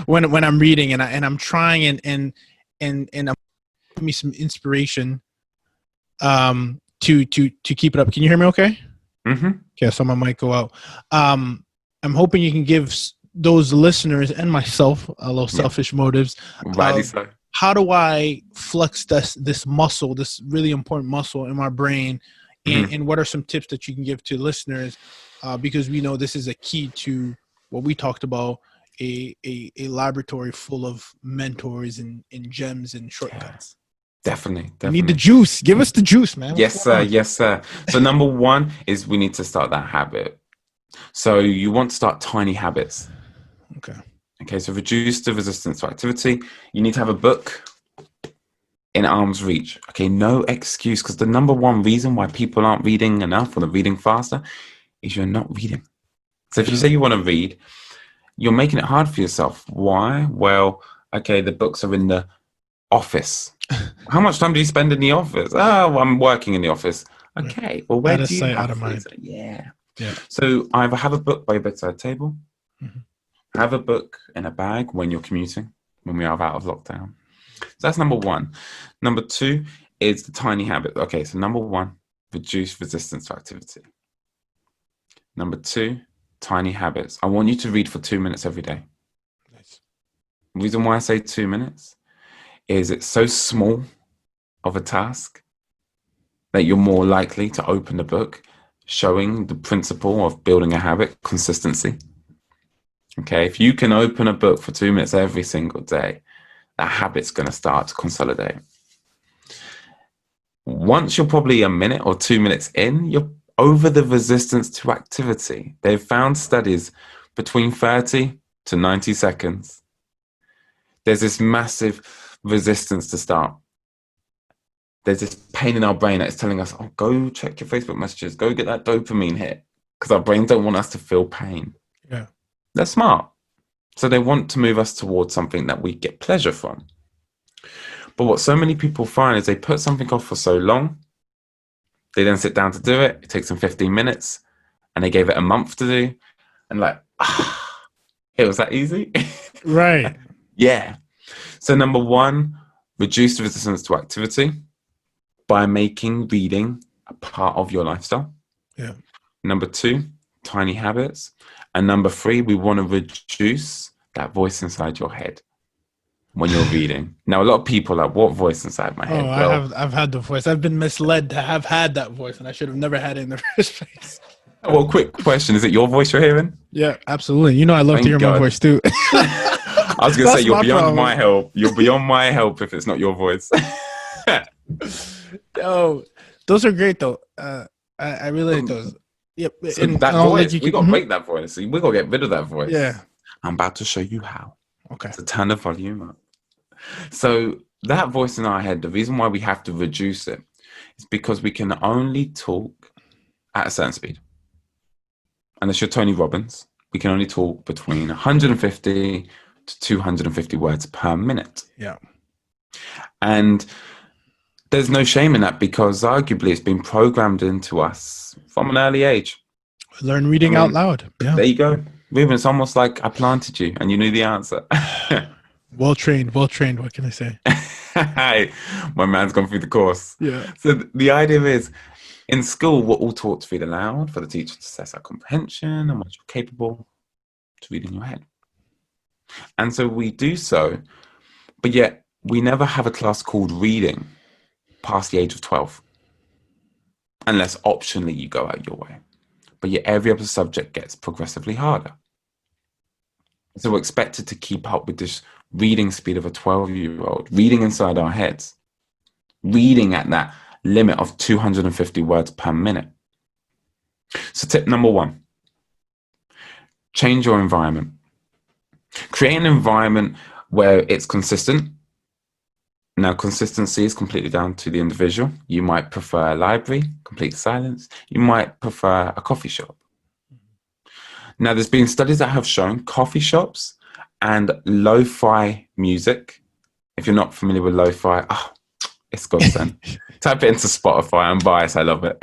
when I'm reading, and I'm trying and I'm give me some inspiration to keep it up. Can you hear me okay? Mm-hmm. Okay, so my mic go out. I'm hoping you can give those listeners and myself a little selfish motives. Rightly so. How do I flex this muscle, this really important muscle in my brain? And what are some tips that you can give to listeners? Because we know this is a key to what we talked about, a laboratory full of mentors and gems and shortcuts. Definitely. We need the juice. Give us the juice, man. Yes, sir. Yes, sir. So number one is we need to start that habit. So you want to start tiny habits. Okay, so reduce the resistance to activity. You need to have a book in arm's reach. Okay, no excuse, because the number one reason why people aren't reading enough or they're reading faster is you're not reading. So if you say you want to read, you're making it hard for yourself. Why? Well, okay, the books are in the office. How much time do you spend in the office? Oh, I'm working in the office. Okay, well, where do you have out of mind? Yeah. So either have a book by your bedside table, have a book in a bag when you're commuting, when we are out of lockdown. So that's number one. Number two is the tiny habit. Okay, so number one, reduce resistance to activity. Number two, tiny habits. I want you to read for 2 minutes every day. Nice. The reason why I say 2 minutes is it's so small of a task that you're more likely to open the book, showing the principle of building a habit, consistency. Okay, if you can open a book for 2 minutes every single day, that habit's going to start to consolidate. Once you're probably a minute or 2 minutes in, you're over the resistance to activity. They've found studies between 30 to 90 seconds. There's this massive resistance to start. There's this pain in our brain that is telling us, oh, go check your Facebook messages, go get that dopamine hit, because our brains don't want us to feel pain. Yeah. They're smart. So they want to move us towards something that we get pleasure from. But what so many people find is they put something off for so long, they then sit down to do it. It takes them 15 minutes and they gave it a month to do. And it was that easy. Right. Yeah. So number one, reduce the resistance to activity by making reading a part of your lifestyle. Yeah. Number two, tiny habits. And number three, we want to reduce that voice inside your head when you're reading. Now, a lot of people are like, what voice inside my head? I've had the voice. I've been misled to have had that voice, and I should have never had it in the first place. Well, quick question. Is it your voice you're hearing? Yeah, absolutely. You know, I love to hear my voice too. I was going to say, you're beyond my help. You're beyond my help if it's not your voice. Oh, those are great, though. I really like those. Yep. So that voice, we got to break that voice. We got to get rid of that voice. Yeah. I'm about to show you how. Okay. To turn the volume up. So that voice in our head, the reason why we have to reduce it is because we can only talk at a certain speed. Unless you're Tony Robbins, we can only talk between 150 to 250 words per minute. Yeah. And there's no shame in that because arguably it's been programmed into us from an early age. Learn reading out loud. Yeah. There you go. Ruben, it's almost like I planted you and you knew the answer. Well trained. What can I say? My man's gone through the course. Yeah. So the idea is, in school, we're all taught to read aloud for the teacher to assess our comprehension and what you're capable to read in your head. And so we do so, but yet we never have a class called reading. past the age of 12. Unless optionally you go out your way. But yet every other subject gets progressively harder. So we're expected to keep up with this reading speed of a 12-year-old, reading inside our heads, reading at that limit of 250 words per minute. So tip number 1, change your environment. Create an environment where it's consistent. Now, consistency is completely down to the individual. You might prefer a library, complete silence. You might prefer a coffee shop. Now, there's been studies that have shown coffee shops and lo-fi music. If you're not familiar with lo-fi, it's godsend. Type it into Spotify. I'm biased. I love it.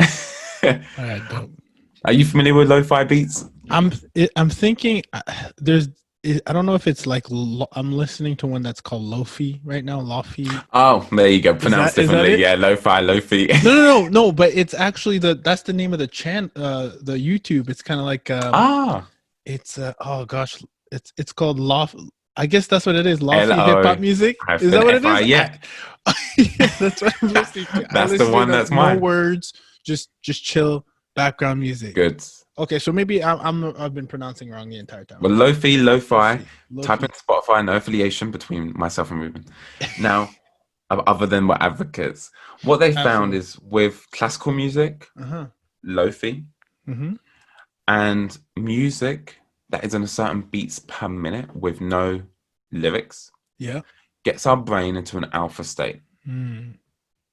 Are you familiar with lo-fi beats? I'm thinking I don't know if it's like I'm listening to one that's called Lofi right now. Lofi. Oh, there you go. Pronounced differently. Yeah, lo-fi, Lofi. No. But it's actually that's the name of the the YouTube. It's kind of like it's oh gosh, it's called Lofi. I guess that's what it is. Lofi hip hop music. Is that what it is? Yeah. Yeah, that's what I'm listening to. That's the one that's mine. No words, just chill background music. Good. Okay, so maybe I've been pronouncing wrong the entire time. But lo-fi, type in Spotify, no affiliation between myself and Ruben. Now, other than we're advocates, what they found is with classical music, lo-fi, and music that is in a certain beats per minute with no lyrics, gets our brain into an alpha state.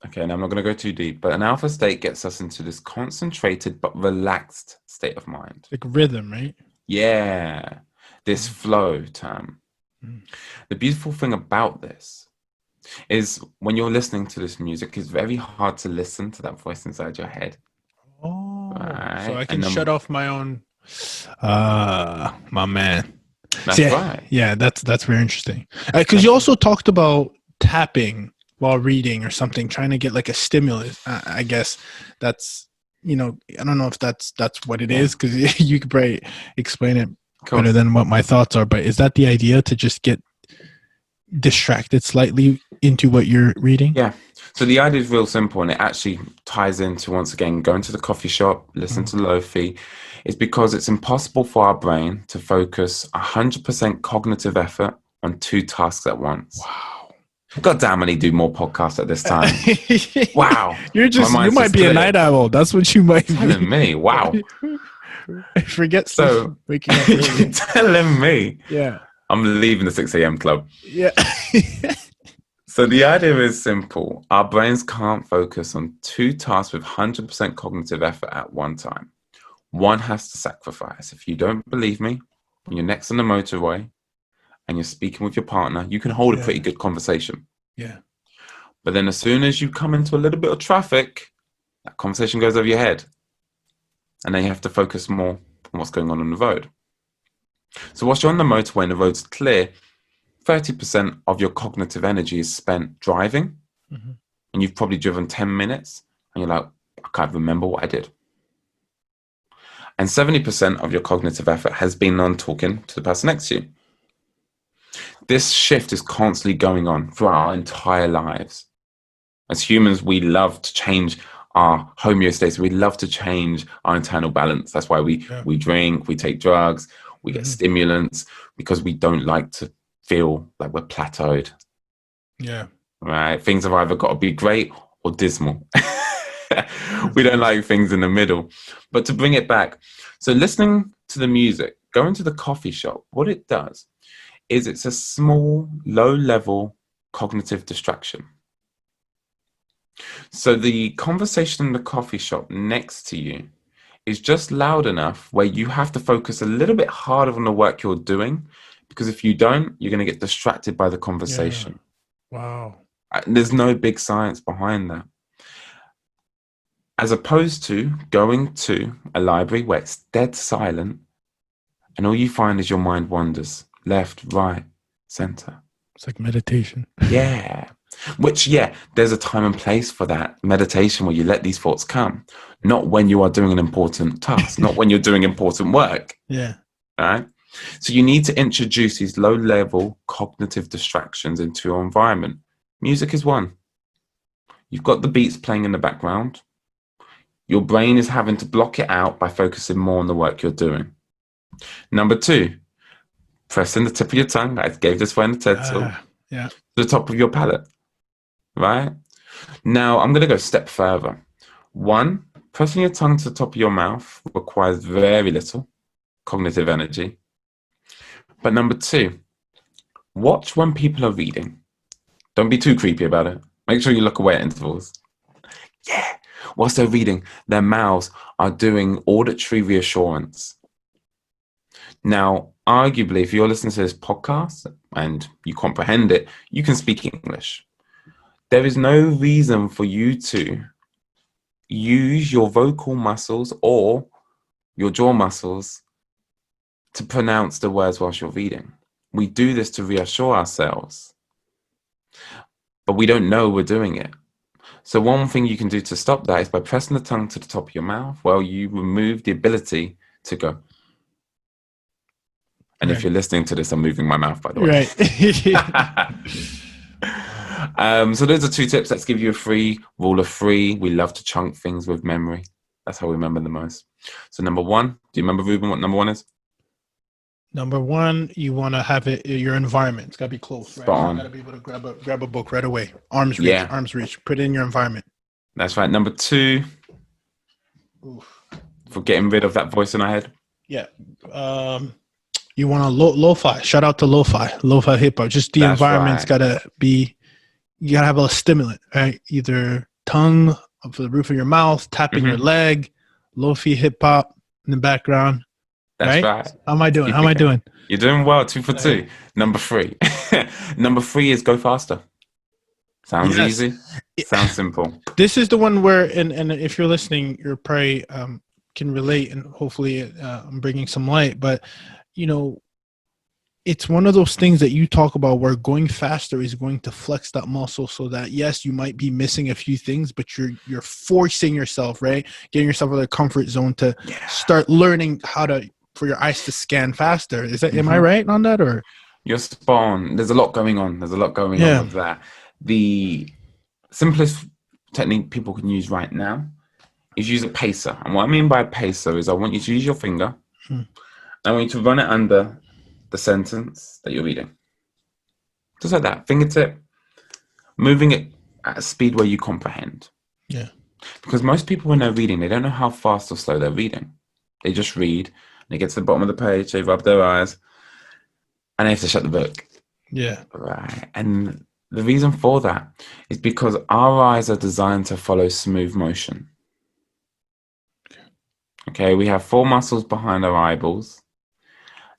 Okay, and I'm not going to go too deep, but an alpha state gets us into this concentrated but relaxed state of mind. Like rhythm, right? Yeah, this flow term. The beautiful thing about this is when you're listening to this music, it's very hard to listen to that voice inside your head. Oh, right? So I can shut off my own, my man. That's right. Yeah, that's very interesting. Because you also talked about tapping while reading or something, trying to get like a stimulus. I guess that's, I don't know if that's what it is, because you could probably explain it better than what my thoughts are. But is that the idea, to just get distracted slightly into what you're reading? Yeah. So the idea is real simple, and it actually ties into, once again, going to the coffee shop, listen to lo-fi. It's because it's impossible for our brain to focus 100% cognitive effort on 2 tasks at once. Wow. God damn it, he do more podcasts at this time. Wow. You might be a night owl. That's what you might be. Telling me. Wow. Forget so waking up early. You're telling me. Yeah. I'm leaving the 6 a.m. club. Yeah. So the idea is simple. Our brains can't focus on 2 tasks with 100% cognitive effort at one time. One has to sacrifice. If you don't believe me, when you're next on the motorway and you're speaking with your partner, you can hold a pretty good conversation. Yeah. But then as soon as you come into a little bit of traffic, that conversation goes over your head. And then you have to focus more on what's going on the road. So whilst you're on the motorway and the road's clear, 30% of your cognitive energy is spent driving. And you've probably driven 10 minutes and you're like, I can't remember what I did. And 70% of your cognitive effort has been on talking to the person next to you. This shift is constantly going on throughout our entire lives. As humans, we love to change our homeostasis. We love to change our internal balance. That's why we drink, we take drugs, we get stimulants, because we don't like to feel like we're plateaued. Yeah. Right? Things have either got to be great or dismal. We don't like things in the middle. But to bring it back, so listening to the music, going to the coffee shop, what it does is it's a small, low-level cognitive distraction. So the conversation in the coffee shop next to you is just loud enough where you have to focus a little bit harder on the work you're doing, because if you don't, you're going to get distracted by the conversation. Yeah. Wow. There's no big science behind that. As opposed to going to a library where it's dead silent and all you find is your mind wanders left, right, center. It's like meditation. Yeah. Which, there's a time and place for that meditation where you let these thoughts come. Not when you are doing an important task, not when you're doing important work. Yeah. All right. So you need to introduce these low-level cognitive distractions into your environment. Music is one. You've got the beats playing in the background. Your brain is having to block it out by focusing more on the work you're doing. Number 2, pressing the tip of your tongue. I gave this one in the TED Talk. To the top of your palate, right? Now, I'm going to go a step further. 1, pressing your tongue to the top of your mouth requires very little cognitive energy. But number 2, watch when people are reading. Don't be too creepy about it. Make sure you look away at intervals. Yeah. Whilst they're reading, their mouths are doing auditory reassurance. Now, arguably, if you're listening to this podcast and you comprehend it, you can speak English. There is no reason for you to use your vocal muscles or your jaw muscles to pronounce the words whilst you're reading. We do this to reassure ourselves, but we don't know we're doing it. So one thing you can do to stop that is by pressing the tongue to the top of your mouth while you remove the ability to go. And if you're listening to this, I'm moving my mouth, by the way. Right. So those are 2 tips. Let's give you a free rule of 3. We love to chunk things with memory. That's how we remember the most. So number 1, do you remember, Ruben, what number 1 is? Number 1, you want to have it, your environment. It's got to be close, right? Spot on. You got to be able to grab a book right away. Arms reach. Put it in your environment. That's right. Number 2, for getting rid of that voice in our head. Yeah. You want to lo-fi. Shout out to lo-fi hip hop. Just the environment's got to be, you got to have a stimulant, right? Either tongue up to the roof of your mouth, tapping your leg, lo-fi hip hop in the background. That's right. How am I doing? You're doing well. 2 for 2. Number 3. Number 3 is go faster. Sounds easy. Sounds simple. This is the one where, and if you're listening, you're probably can relate, and hopefully I'm bringing some light. But you know, it's one of those things that you talk about where going faster is going to flex that muscle, so that yes, you might be missing a few things, but you're forcing yourself, right? Getting yourself out of the comfort zone to start learning how to, for your eyes to scan faster. Is that, am I right on that, or? You're spot on. There's a lot going on. On with that. The simplest technique people can use right now is use a pacer. And what I mean by a pacer is I want you to use your finger. I want you to run it under the sentence that you're reading. Just like that, fingertip, moving it at a speed where you comprehend. Yeah. Because most people, when they're reading, they don't know how fast or slow they're reading. They just read, and they get to the bottom of the page, they rub their eyes, and they have to shut the book. Yeah. Right. And the reason for that is because our eyes are designed to follow smooth motion. Okay, we have 4 muscles behind our eyeballs.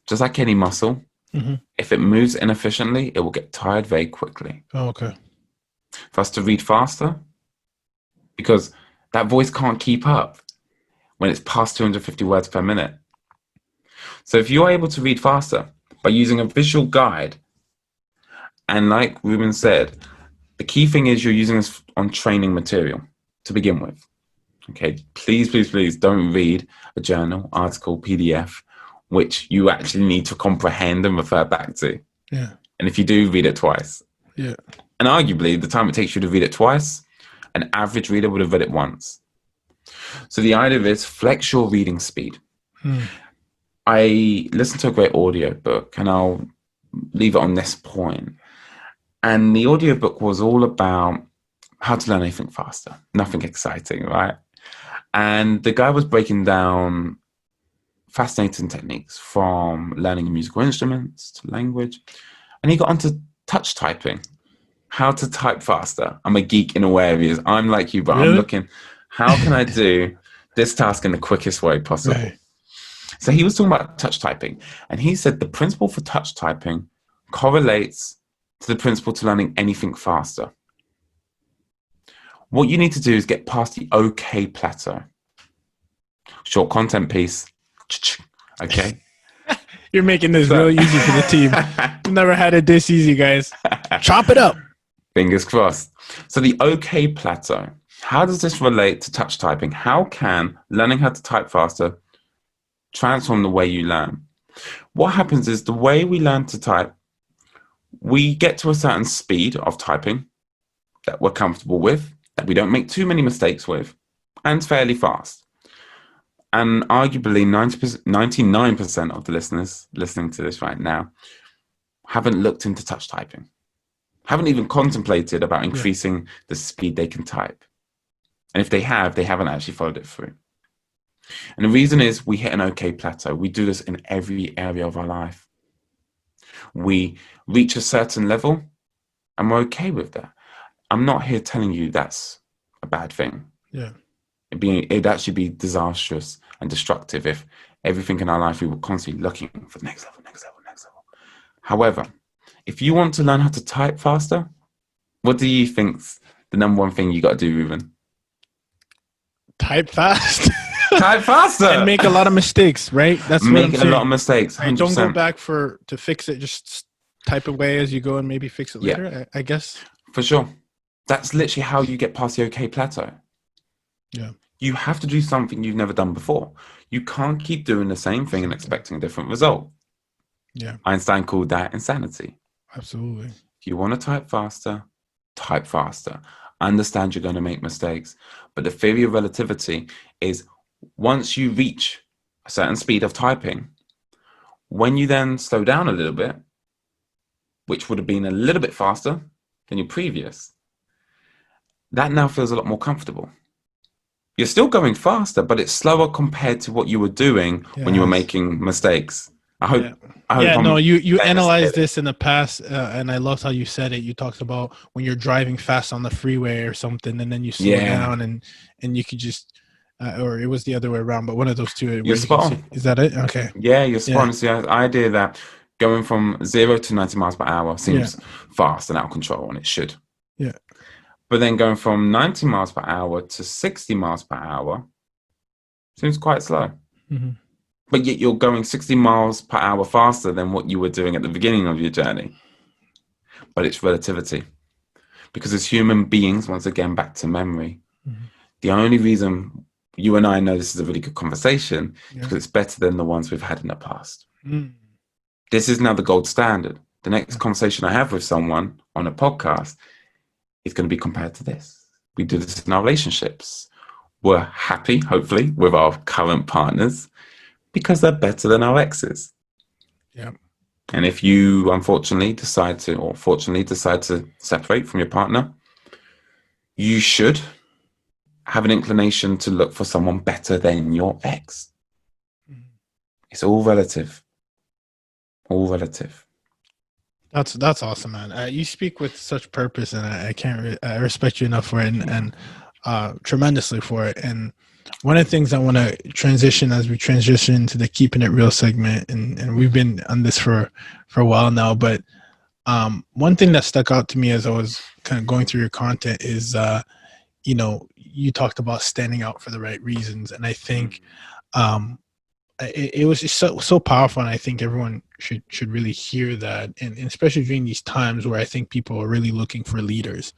Just like any muscle, if it moves inefficiently, it will get tired very quickly. Oh, okay. For us to read faster, because that voice can't keep up when it's past 250 words per minute. So if you're able to read faster by using a visual guide, and like Ruben said, the key thing is you're using this on training material to begin with. Okay, please don't read a journal, article, PDF, which you actually need to comprehend and refer back to. Yeah. And if you do, read it twice. Yeah. And arguably, the time it takes you to read it twice, an average reader would have read it once. So the idea is flex your reading speed. I listened to a great audio book, and I'll leave it on this point. And the audio book was all about how to learn anything faster. Nothing exciting, right? And the guy was breaking down fascinating techniques from learning musical instruments to language. And he got onto touch typing, how to type faster. I'm a geek in all areas. I'm like you, but really? I'm looking, how can I do this task in the quickest way possible? Right. So he was talking about touch typing. And he said the principle for touch typing correlates to the principle to learning anything faster. What you need to do is get past the okay plateau. Short content piece. Okay. You're making this real easy for the team. I've never had it this easy, guys. Chop it up. Fingers crossed. So the okay plateau. How does this relate to touch typing? How can learning how to type faster transform the way you learn? What happens is the way we learn to type, we get to a certain speed of typing that we're comfortable with, that we don't make too many mistakes with, and fairly fast. And arguably 99% of the listeners listening to this right now haven't looked into touch typing, haven't even contemplated about increasing the speed they can type. And if they have, they haven't actually followed it through. And the reason is we hit an okay plateau. We do this in every area of our life. We reach a certain level and we're okay with that. I'm not here telling you that's a bad thing. Yeah. It'd actually be disastrous and destructive if everything in our life we were constantly looking for the next level, next level, next level. However, if you want to learn how to type faster, what do you think's the number one thing you got to do, Ruben? Type fast. Type faster. And make a lot of mistakes, right? That's making a lot of mistakes. 100%. Right? Don't go back to fix it. Just type away as you go and maybe fix it later, I guess. For sure. That's literally how you get past the okay plateau. Yeah. You have to do something you've never done before. You can't keep doing the same thing and expecting a different result. Yeah. Einstein called that insanity. Absolutely. If you want to type faster, type faster. Understand you're going to make mistakes. But the theory of relativity is once you reach a certain speed of typing, when you then slow down a little bit, which would have been a little bit faster than your previous, that now feels a lot more comfortable. You're still going faster, but it's slower compared to what you were doing when you were making mistakes. I hope you analyzed this in the past, and I loved how you said it. You talked about when you're driving fast on the freeway or something, and then you slow down, and you could just, or it was the other way around, but one of those two. You're spot on. Is that it? Okay. Yeah, you're spot on. So the idea that going from 0 to 90 miles per hour seems fast and out of control, and it should. Yeah. But then going from 90 miles per hour to 60 miles per hour seems quite slow. Mm-hmm. But yet you're going 60 miles per hour faster than what you were doing at the beginning of your journey. But it's relativity. Because as human beings, once again, back to memory, the only reason you and I know this is a really good conversation is because it's better than the ones we've had in the past. This is now the gold standard. The next conversation I have with someone on a podcast is going to be compared to this. We do this in our relationships. We're happy, hopefully, with our current partners because they're better than our exes. Yeah. And if you unfortunately decide to, or fortunately decide to separate from your partner, you should have an inclination to look for someone better than your ex. It's all relative. All relative. That's awesome, man. You speak with such purpose, and I respect you enough for it, and tremendously for it. And one of the things I want to transition as we transition to the Keeping It Real segment, and we've been on this for a while now, but one thing that stuck out to me as I was kind of going through your content is, you talked about standing out for the right reasons, and I think it was just so powerful, and I think everyone should really hear that, and especially during these times where I think people are really looking for leaders.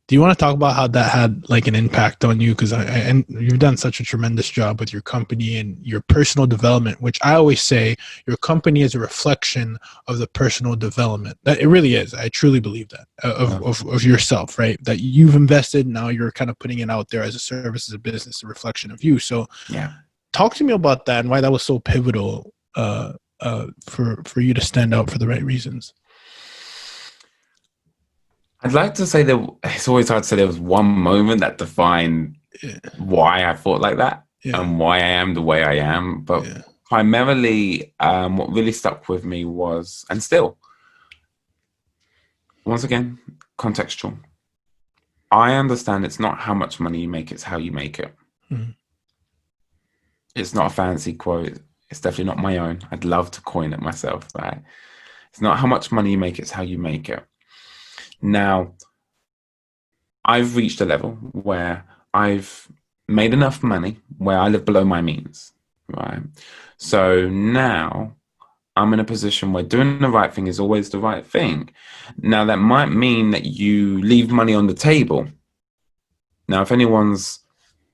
Do you want to talk about how that had like an impact on you? Because and you've done such a tremendous job with your company and your personal development, which I always say your company is a reflection of the personal development. That it really is. I truly believe that of yourself, right? That you've invested. Now you're kind of putting it out there as a service, as a business, a reflection of you. So talk to me about that and why that was so pivotal for you to stand out for the right reasons. I'd like to say that it's always hard to say there was one moment that defined why I thought like that and why I am the way I am. But primarily, what really stuck with me was, and still, once again, contextual. I understand it's not how much money you make, it's how you make it. It's not a fancy quote. It's definitely not my own. I'd love to coin it myself, right? It's not how much money you make, it's how you make it. Now, I've reached a level where I've made enough money where I live below my means, right? So now I'm in a position where doing the right thing is always the right thing. Now, that might mean that you leave money on the table. Now, if anyone's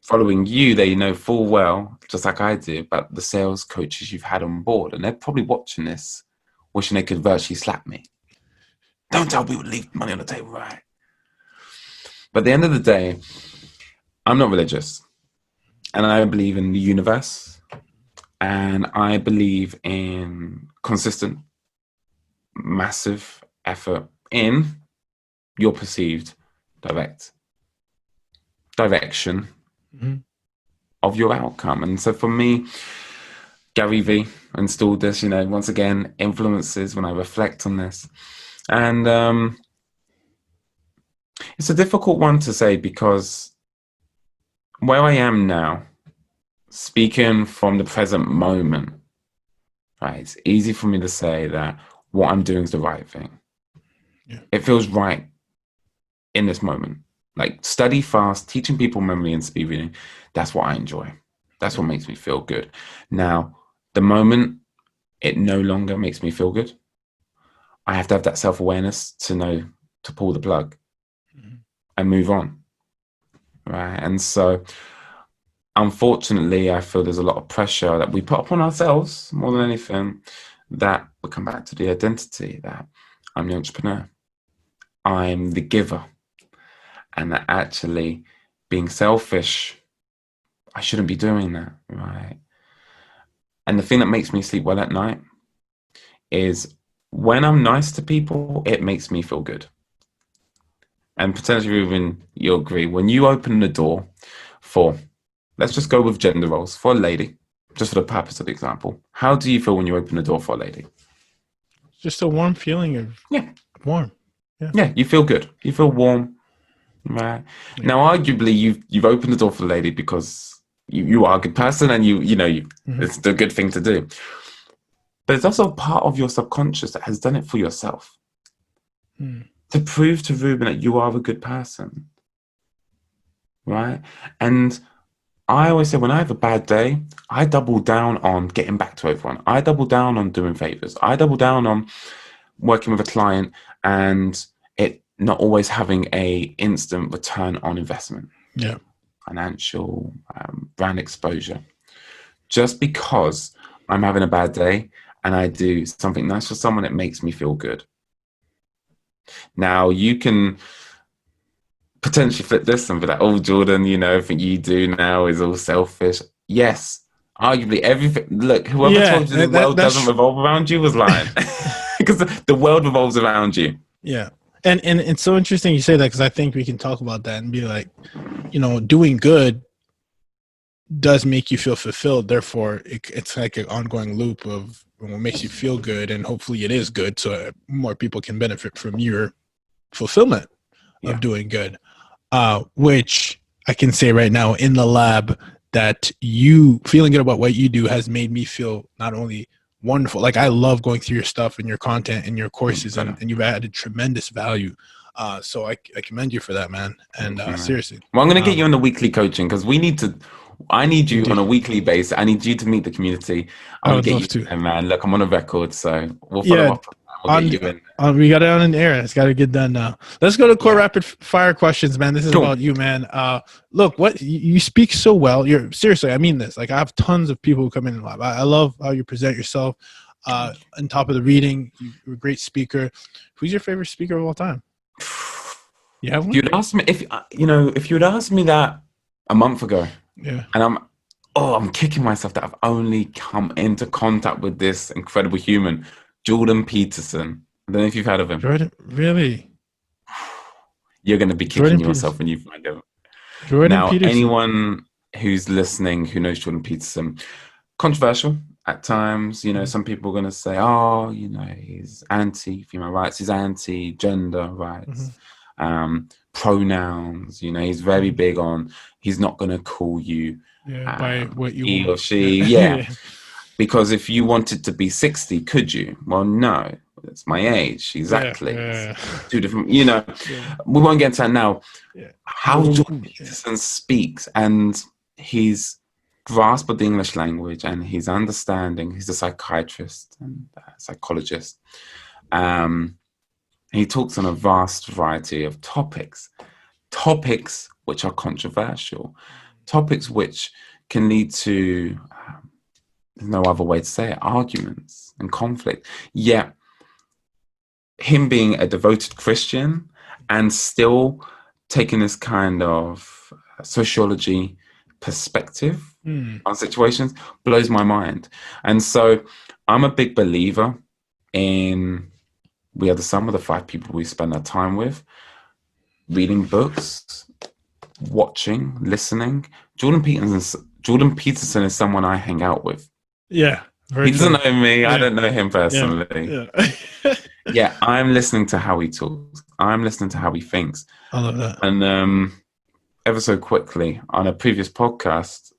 following you, they know full well, just like I do, about the sales coaches you've had on board. And they're probably watching this, wishing they could virtually slap me. Don't tell people to leave money on the table, right? But at the end of the day, I'm not religious, and I believe in the universe, and I believe in consistent, massive effort in your perceived direction of your outcome. And so for me, Gary Vee installed this, once again, influences when I reflect on this. And it's a difficult one to say, because where I am now, speaking from the present moment, right, it's easy for me to say that what I'm doing is the right thing. Yeah. It feels right in this moment. Like StudyFast, teaching people memory and speed reading, that's what I enjoy. That's what makes me feel good. Now, the moment it no longer makes me feel good, I have to have that self-awareness to know to pull the plug and move on, right? And so, unfortunately, I feel there's a lot of pressure that we put upon ourselves more than anything, that we come back to the identity that I'm the entrepreneur, I'm the giver, and that actually being selfish, I shouldn't be doing that, right? And the thing that makes me sleep well at night is when I'm nice to people, it makes me feel good. And potentially even you'll agree, when you open the door for, let's just go with gender roles, for a lady, just for the purpose of the example, how do you feel when you open the door for a lady? Just a warm feeling of warm. Yeah, you feel good. You feel warm, right? Yeah. Now, arguably, you've opened the door for the lady because you are a good person, and it's the good thing to do. But it's also a part of your subconscious that has done it for yourself. To prove to Ruben that you are a good person, right? And I always say, when I have a bad day, I double down on getting back to everyone. I double down on doing favors. I double down on working with a client and it not always having a instant return on investment. Yeah. Financial, brand exposure. Just because I'm having a bad day and I do something nice for someone, it makes me feel good. Now, you can potentially flip this and be like, oh, Jordan, everything you do now is all selfish. Yes, arguably everything. Look, whoever told you the world doesn't revolve around you was lying. Because the world revolves around you. Yeah. And it's so interesting you say that, because I think we can talk about that and be like, doing good does make you feel fulfilled. Therefore, it's like an ongoing loop of what makes you feel good, and hopefully it is good, so more people can benefit from your fulfillment of doing good. Which I can say right now in the lab that you feeling good about what you do has made me feel not only wonderful, like I love going through your stuff and your content and your courses, and you've added tremendous value. So I commend you for that, man. And seriously. Well, I'm going to get you on the weekly coaching, because I need you on a weekly basis. I need you to meet the community. I would love to. Man, look, I'm on a record, so we'll follow up. We'll get you in. We got it on in the air. It's got to get done now. Let's go to core rapid fire questions, man. This is about you, man. Look, what you speak so well. Seriously, I mean this. Like, I have tons of people who come in the lab. I love how you present yourself. On top of the reading, you're a great speaker. Who's your favorite speaker of all time? You have one? You'd ask me if you'd asked me that a month ago. Yeah. And I'm kicking myself that I've only come into contact with this incredible human, Jordan Peterson. I don't know if you've heard of him. Jordan, really? You're going to be kicking yourself when you find him. Jordan Peterson. Anyone who's listening who knows Jordan Peterson, controversial at times. Some people are going to say, oh, he's anti-female rights, he's anti-gender rights. Pronouns, he's very big on, he's not going to call you by what you he want. Or she, because if you wanted to be 60, could you? Well, no, it's my age, exactly. Two different, we won't get into that now. How Jordan Peterson speaks, and his grasp of the English language and his understanding, he's a psychiatrist and psychologist. He talks on a vast variety of topics which are controversial, topics which can lead to, there's no other way to say it, arguments and conflict. Yet, him being a devoted Christian and still taking this kind of sociology perspective on situations blows my mind. And so I'm a big believer in we are the sum of the 5 people we spend our time with, reading books, watching, listening. Jordan Peterson is someone I hang out with. Yeah. He doesn't know me. I don't know him personally. Yeah, I'm listening to how he talks. I'm listening to how he thinks. I love that. And ever so quickly on a previous podcast,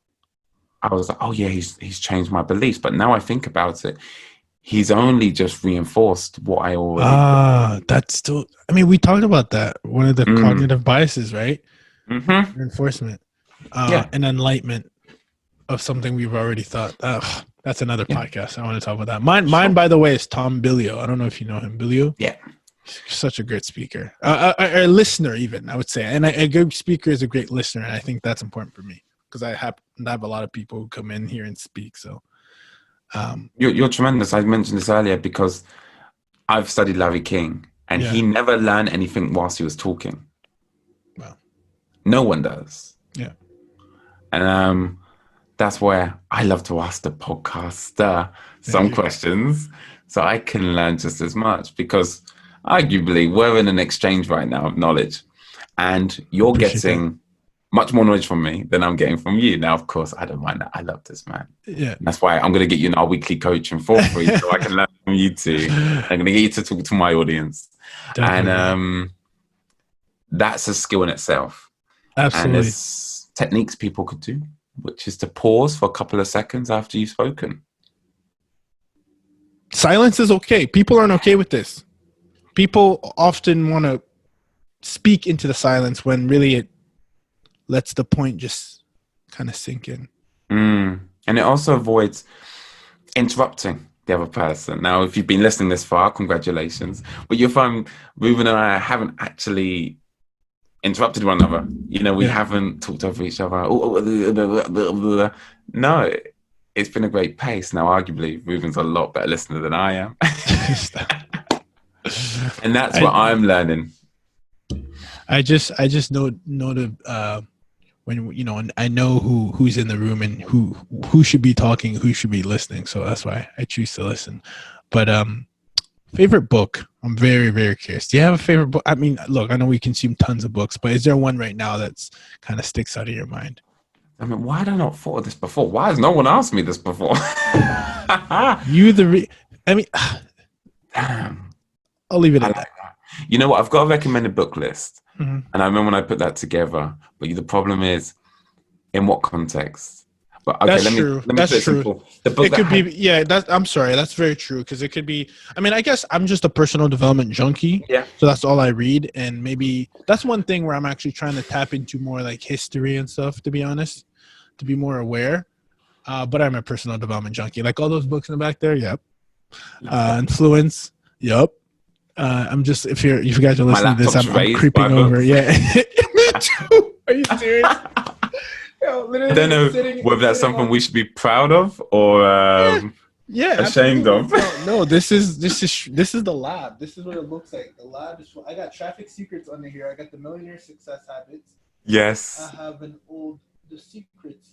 I was like, oh yeah, he's changed my beliefs. But now I think about it, he's only just reinforced what I already. That's still. I mean, we talked about that. One of the cognitive biases, right? Mm-hmm. Reinforcement, and enlightenment of something we've already thought. That's another podcast. I want to talk about that. Mine, by the way, is Tom Billio. I don't know if you know him, Billio. Yeah, such a great speaker, a listener even, I would say. And a good speaker is a great listener, and I think that's important for me because I have a lot of people who come in here and speak. So you're tremendous. I mentioned this earlier because I've studied Larry King, and he never learned anything whilst he was talking. Wow. No one does. Yeah. And that's where I love to ask the podcaster some questions so I can learn just as much, because arguably we're in an exchange right now of knowledge, and you're getting much more knowledge from me than I'm getting from you. Now, of course, I don't mind that. I love this, man. Yeah. And that's why I'm going to get you in our weekly coaching for free so I can learn from you too. I'm going to get you to talk to my audience. Definitely. And that's a skill in itself. Absolutely. And there's techniques people could do, which is to pause for a couple of seconds after you've spoken. Silence is okay. People aren't okay with this. People often want to speak into the silence when really it lets the point just kind of sink in. And it also avoids interrupting the other person. Now, if you've been listening this far, congratulations. But you'll find Ruben and I haven't actually interrupted one another. You know, we haven't talked over each other. No, it's been a great pace. Now, arguably, Ruben's a lot better listener than I am. And that's what I'm learning. I just know the when, you know, and I know who's in the room and who should be talking, who should be listening. So that's why I choose to listen. But favorite book, I'm very, very curious. Do you have a favorite book? I mean, look, I know we consume tons of books, but is there one right now that's kind of sticks out of your mind? I mean, why had I not thought of this before? Why has no one asked me this before? I mean, damn. I'll leave it at that. You know what? I've got a recommended book list. And I remember when I put that together. But the problem is, in what context? But okay, that's let me true. That's true. Simple. The book it could be, I'm sorry. That's very true, because it could be. I mean, I guess I'm just a personal development junkie. Yeah. So that's all I read, and maybe that's one thing where I'm actually trying to tap into more like history and stuff. To be honest, to be more aware. But I'm a personal development junkie. Like all those books in the back there. Yep. Influence. Yep. I'm just, if you guys are listening to this, I'm creeping over. Yeah. Me too. Are you serious? Yo, I don't know whether that's something we should be proud of or ashamed of. No, this is the lab. This is what it looks like. The lab is. I got traffic secrets under here. I got the Millionaire Success Habits. Yes. I have the secrets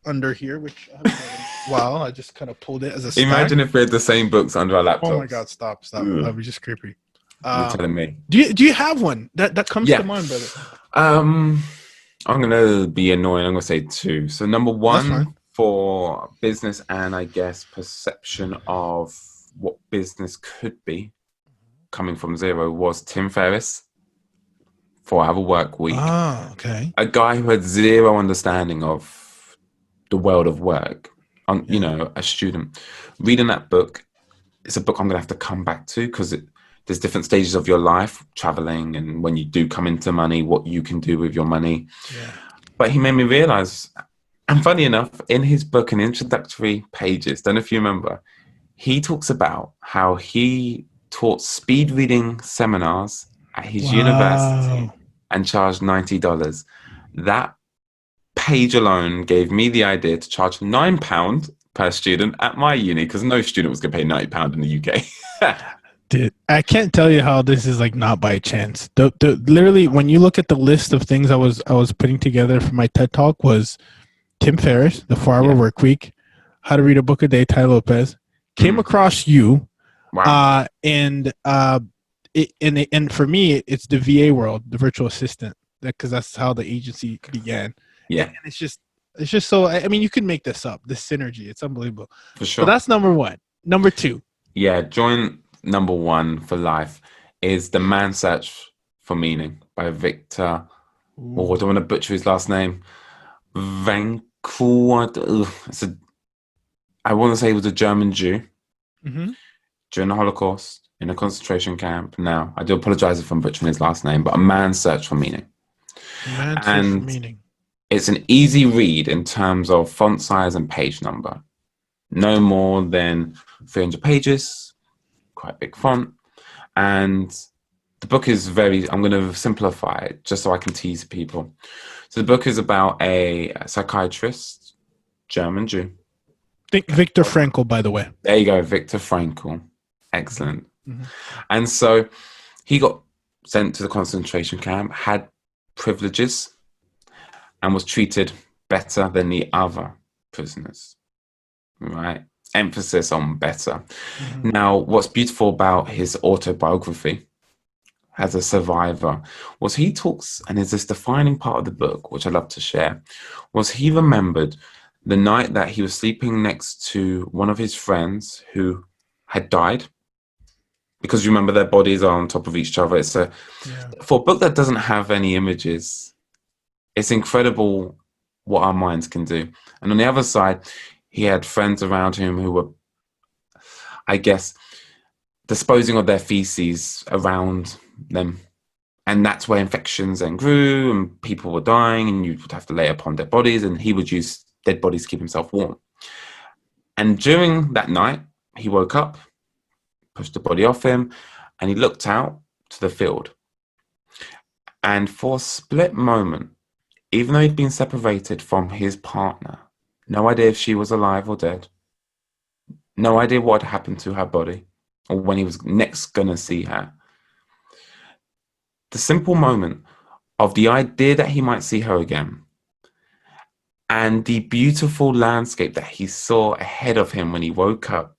under here, which I haven't read in a while. I just kind of pulled it as a stack. Imagine if we had the same books under our laptops. Oh my God! Stop! That'd be just creepy. You're telling me. Do you have one that comes to mind, brother? I'm gonna be annoying. I'm gonna say 2. So number 1 for business and I guess perception of what business could be coming from zero was Tim Ferriss. 4-Hour Workweek. Ah, okay. A guy who had zero understanding of the world of work. You know, a student reading that book. It's a book I'm gonna have to come back to because there's different stages of your life, traveling, and when you do come into money, what you can do with your money. Yeah. But he made me realize, and funny enough, in his book, in introductory pages, don't know if you remember, he talks about how he taught speed reading seminars at his university and charged $90. That page alone gave me the idea to charge £9 per student at my uni, because no student was going to pay £90 in the UK. Dude, I can't tell you how this is like not by chance. Literally, when you look at the list of things I was putting together for my TED Talk was Tim Ferriss, The 4-Hour Workweek, How to Read a Book a Day, Tai Lopez, came across you, and for me, it's the VA world, the virtual assistant, because that's how the agency began. Yeah, and it's just so. I mean, you can make this up. This synergy, it's unbelievable. For sure. So that's number one. Number two. Yeah, joint number one for life is The Man's Search for Meaning by Viktor. Oh, I don't want to butcher his last name. Frankl. I want to say he was a German Jew during the Holocaust in a concentration camp. Now, I do apologize if I'm butchering his last name, but A Man's Search for Meaning. Man's Search for Meaning. It's an easy read in terms of font size and page number. No more than 300 pages, quite big font. And the book is I'm going to simplify it just so I can tease people. So the book is about a psychiatrist, German Jew. Think Viktor Frankl, by the way. There you go, Viktor Frankl. Excellent. And so he got sent to the concentration camp, had privileges, and was treated better than the other prisoners. Right? Emphasis on better. Now, what's beautiful about his autobiography as a survivor was he talks, and is this defining part of the book, which I love to share, was he remembered the night that he was sleeping next to one of his friends who had died. Because you remember their bodies are on top of each other. It's for a book that doesn't have any images, it's incredible what our minds can do. And on the other side, he had friends around him who were, I guess, disposing of their feces around them. And that's where infections then grew and people were dying and you would have to lay upon dead bodies, and he would use dead bodies to keep himself warm. And during that night, he woke up, pushed the body off him, and he looked out to the field. And for a split moment, even though he'd been separated from his partner, no idea if she was alive or dead, no idea what had happened to her body or when he was next gonna see her, the simple moment of the idea that he might see her again and the beautiful landscape that he saw ahead of him when he woke up,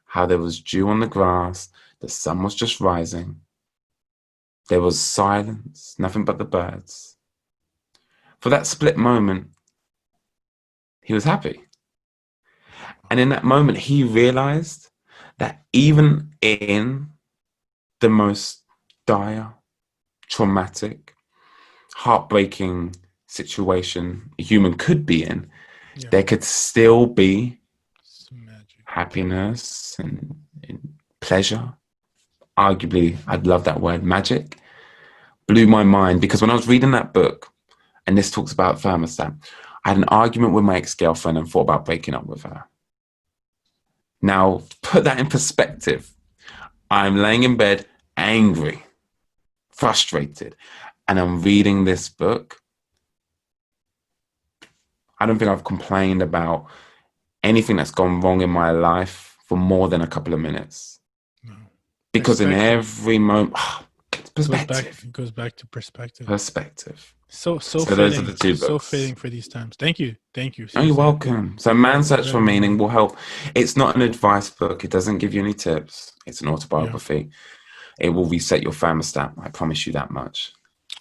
how there was dew on the grass, the sun was just rising, there was silence, nothing but the birds. For that split moment, he was happy. And in that moment, he realized that even in the most dire, traumatic, heartbreaking situation a human could be in, there could still be happiness and pleasure. Arguably, I'd love that word, magic. Blew my mind, because when I was reading that book, and this talks about thermostat, I had an argument with my ex-girlfriend and thought about breaking up with her. Now, to put that in perspective, I'm laying in bed, angry, frustrated, and I'm reading this book. I don't think I've complained about anything that's gone wrong in my life for more than a couple of minutes. No. Because in every moment, perspective. It goes back to perspective. Perspective. So fitting. Those are the two books. So fitting for these times. Thank you. Oh, you're welcome. So Man's Search for Meaning will help. It's not an advice book. It doesn't give you any tips. It's an autobiography. It will reset your thermostat. I promise you that much.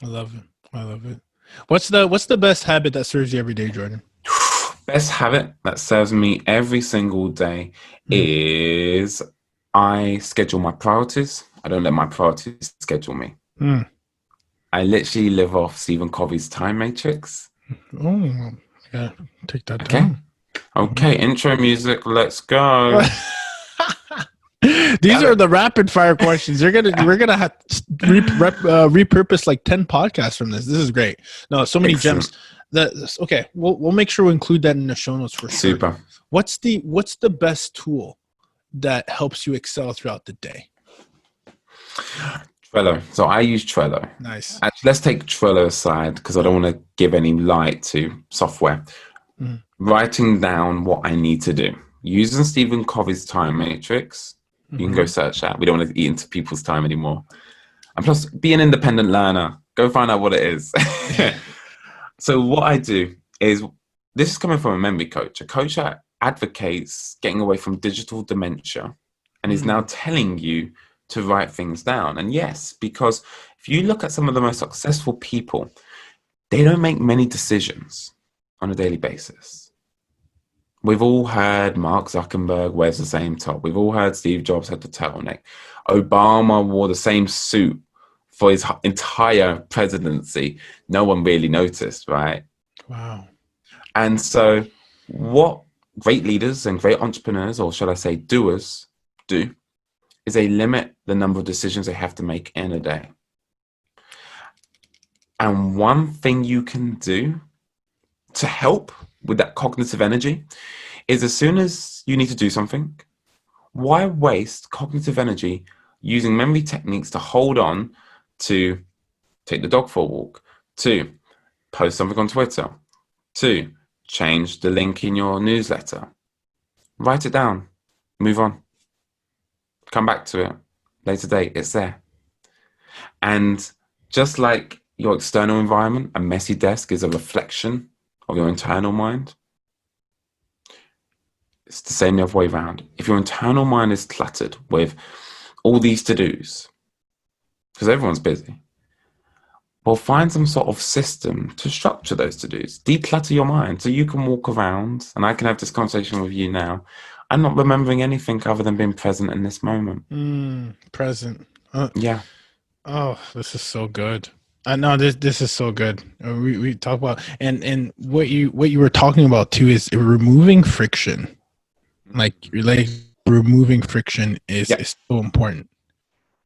I love it. What's the best habit that serves you every day, Jordan? Best habit that serves me every single day is I schedule my priorities. I don't let my priorities schedule me. I literally live off Stephen Covey's time matrix. Oh, yeah. Take that down. Okay, intro music. Let's go. These are the rapid fire questions. We're gonna have to repurpose like 10 podcasts from this. This is great. No, so many gems. Okay, we'll make sure we include that in the show notes for sure. Super. What's the best tool that helps you excel throughout the day? Trello. So I use Trello. Nice. Actually, let's take Trello aside because I don't want to give any light to software. Writing down what I need to do. Using Stephen Covey's time matrix, You can go search that. We don't want to eat into people's time anymore. And plus, be an independent learner. Go find out what it is. So what I do is, this is coming from a memory coach, a coach that advocates getting away from digital dementia, and is now telling you to write things down. And yes, because if you look at some of the most successful people, they don't make many decisions on a daily basis. We've all heard Mark Zuckerberg wears the same top. We've all heard Steve Jobs had the turtleneck. Obama wore the same suit for his entire presidency. No one really noticed, right? Wow. And so what great leaders and great entrepreneurs, or shall I say doers, do is they limit the number of decisions they have to make in a day. And one thing you can do to help with that cognitive energy is, as soon as you need to do something, why waste cognitive energy using memory techniques to hold on to take the dog for a walk, to post something on Twitter, to change the link in your newsletter? Write it down, move on, come back to it later date, it's there. And just like your external environment, a messy desk is a reflection of your internal mind. It's the same the other way around. If your internal mind is cluttered with all these to-dos, because everyone's busy, well, find some sort of system to structure those to-dos. Declutter your mind so you can walk around, and I can have this conversation with you now. I'm not remembering anything other than being present in this moment. Present. Yeah. Oh, this is so good. No, this is so good. We talk about, and what you were talking about too is removing friction. Like removing friction is so important.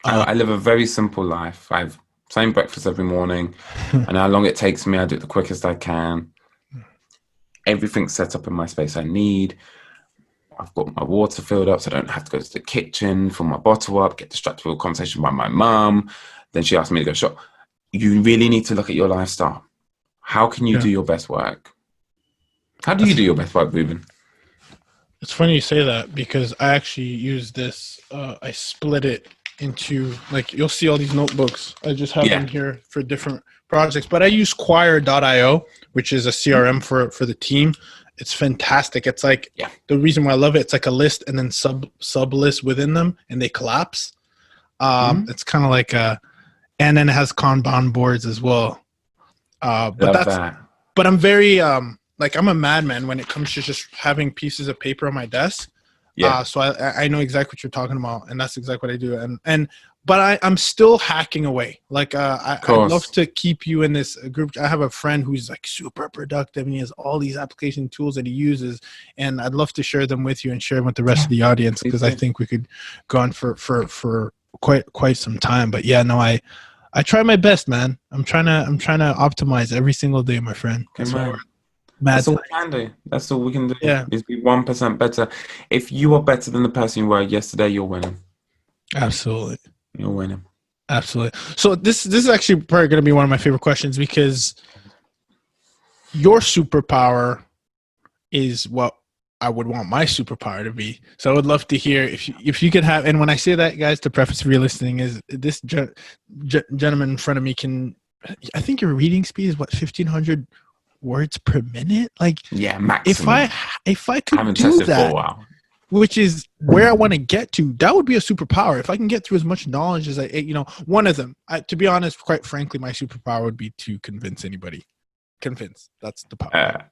I live a very simple life. I've same breakfast every morning, and how long it takes me, I do it the quickest I can. Everything's set up in my space I need. I've got my water filled up, so I don't have to go to the kitchen, fill my bottle up, get distracted with a conversation by my mum. Then she asked me to go shop. You really need to look at your lifestyle. How can you do your best work? How do you do your best work, Ruben? It's funny you say that, because I actually use this. I split it into, like, you'll see all these notebooks. I just have them here for different projects. But I use Choir.io, which is a CRM for the team. It's fantastic. It's like the reason why I love it. It's like a list and then sub lists within them, and they collapse. It's kind of like and then it has Kanban boards as well. But I'm very like, I'm a madman when it comes to just having pieces of paper on my desk. So I know exactly what you're talking about, and that's exactly what I do. But I'm still hacking away. Like, I'd love to keep you in this group. I have a friend who's like super productive, and he has all these application tools that he uses, and I'd love to share them with you and share them with the rest of the audience, because I think we could go on for quite some time. But yeah, no, I try my best, man. I'm trying to optimize every single day, my friend. That's all we can do. That's all we can do. Is be 1% better. If you are better than the person you were yesterday, you're winning. Absolutely. You're winning. Absolutely. So this is actually probably going to be one of my favorite questions, because your superpower is what I would want my superpower to be. So I would love to hear if you could have, and when I say that, guys, to preface for your listening, is this gentleman in front of me I think your reading speed is what, 1,500 words per minute? Like, maximum. If I could do that, for a while, which is where I want to get to, that would be a superpower. If I can get through as much knowledge as one of them, to be honest, quite frankly, my superpower would be to convince anybody. That's the power.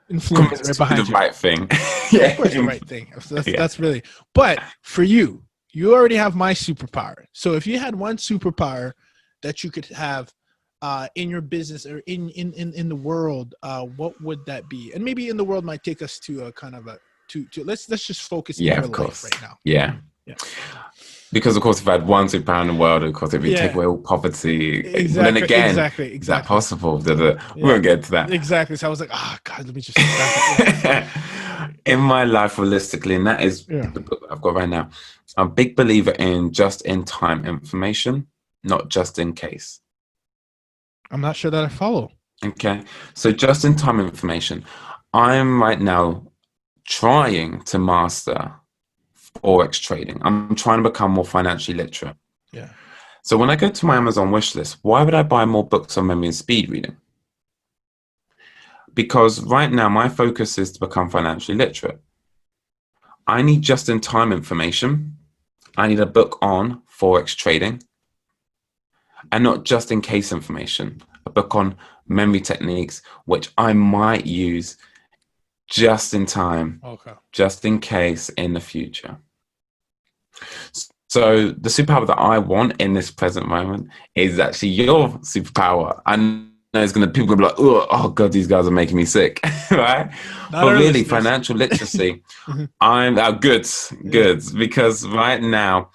Influence right behind the right thing. Of course, the right thing. That's really. But for you already have my superpower. So if you had one superpower that you could have in your business or in the world, what would that be? And maybe in the world might take us to a kind of a to let's just focus in your life right now. Yeah. Because of course, if I had one superpower in the world, of course, it would take away all poverty. Exactly. But then again, is that possible? We won't get to that. Exactly. So I was like, God, let me just. In my life, holistically, and that is the book I've got right now. I'm a big believer in just-in-time information, not just in case. I'm not sure that I follow. Okay. So just-in-time information. I'm right now trying to master Forex trading. I'm trying to become more financially literate. Yeah. So when I go to my Amazon wish list, why would I buy more books on memory and speed reading? Because right now my focus is to become financially literate. I need just-in-time information. I need a book on Forex trading, and not just in case information, a book on memory techniques, which I might use just in time, just in case in the future. So the superpower that I want in this present moment is actually your superpower. I know it's going to, people will be like, oh God, these guys are making me sick, right? But really, financial literacy, I'm good, because right now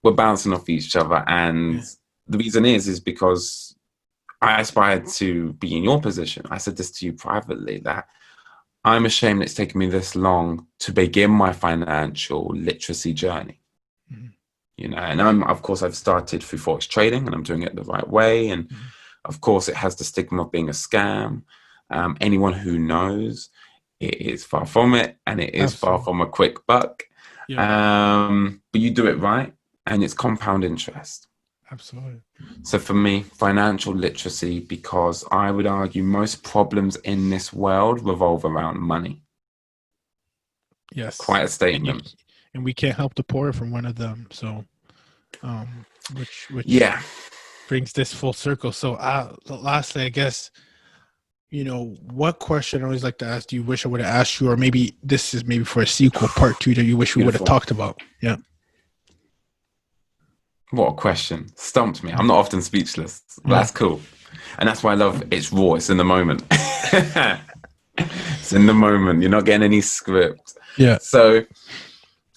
we're bouncing off each other. And the reason is because I aspired to be in your position. I said this to you privately, that I'm ashamed it's taken me this long to begin my financial literacy journey. You know, and of course, I've started through Forex trading, and I'm doing it the right way. And of course, it has the stigma of being a scam. Anyone who knows, it is far from it, and it is far from a quick buck. But you do it right, and it's compound interest. Absolutely. So for me, financial literacy, because I would argue most problems in this world revolve around money. Yes. Quite a statement. And we can't help the poor from one of them. So, which brings this full circle. So lastly, I guess, you know, what question I always like to ask, do you wish I would have asked you, or maybe this is maybe for a sequel part 2 that you wish we would have talked about? Yeah. What a question. Stumped me. I'm not often speechless. That's cool. And that's why I love it's raw. It's in the moment. It's in the moment. You're not getting any script. Yeah. So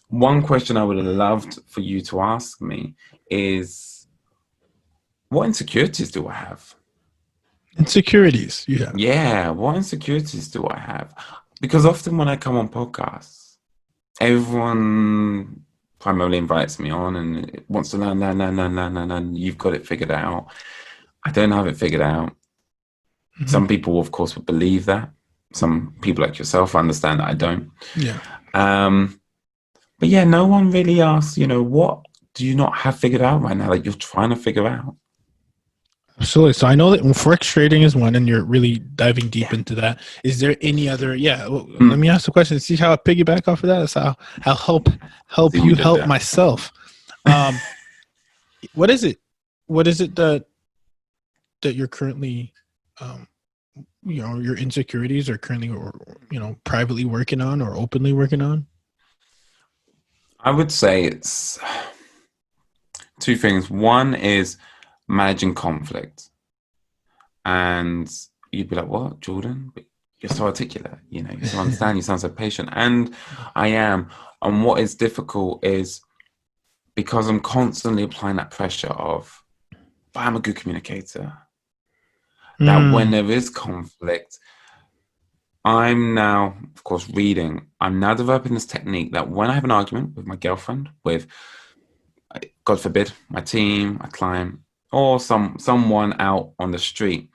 one question I would have loved for you to ask me is, what insecurities do I have? Insecurities, yeah. Yeah, what insecurities do I have? Because often when I come on podcasts, everyone primarily invites me on and wants to learn. You've got it figured out. I don't have it figured out. Some people, of course, would believe that. Some people like yourself understand that I don't. Yeah. But yeah, no one really asks, you know, what do you not have figured out right now that you're trying to figure out? Absolutely. So I know that Forex trading is one, and you're really diving deep into that. Is there any other? Yeah. Well, let me ask the question. See how I piggyback off of that. That's how I'll help you help myself. What is it? What is it that you're currently, you know, your insecurities are currently, or you know, privately working on or openly working on? I would say it's two things. One is managing conflict. And you'd be like, what, Jordan? You're so articulate, you know, you so understand, you sound so patient. And I am. And what is difficult is because I'm constantly applying that pressure of, but I'm a good communicator, that when there is conflict, I'm now, of course, I'm now developing this technique that when I have an argument with my girlfriend, with, God forbid, my team, my client, or someone out on the street,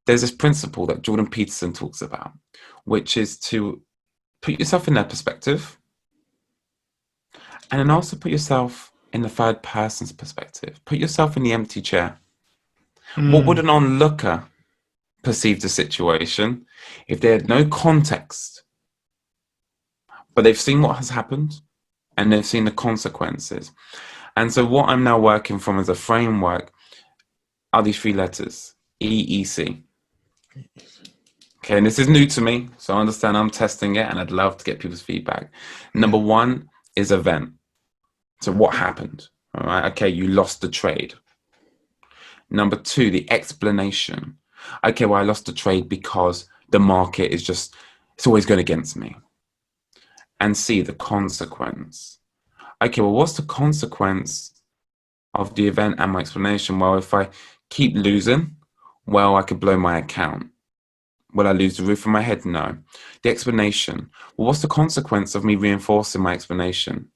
there's this principle that Jordan Peterson talks about, which is to put yourself in their perspective, and then also put yourself in the third person's perspective. Put yourself in the empty chair. What would an onlooker perceive the situation if they had no context, but they've seen what has happened and they've seen the consequences? And so what I'm now working from as a framework are these 3 letters, EEC. Okay, and this is new to me, so I understand I'm testing it, and I'd love to get people's feedback. Number 1 is event. So what happened? All right, okay, you lost the trade. Number 2, the explanation. Okay, well, I lost the trade because the market is just, it's always going against me. And C, the consequence. Okay, well, what's the consequence of the event and my explanation? Well, if I keep losing, well, I could blow my account. Will I lose the roof of my head? No. The explanation. Well, what's the consequence of me reinforcing my explanation?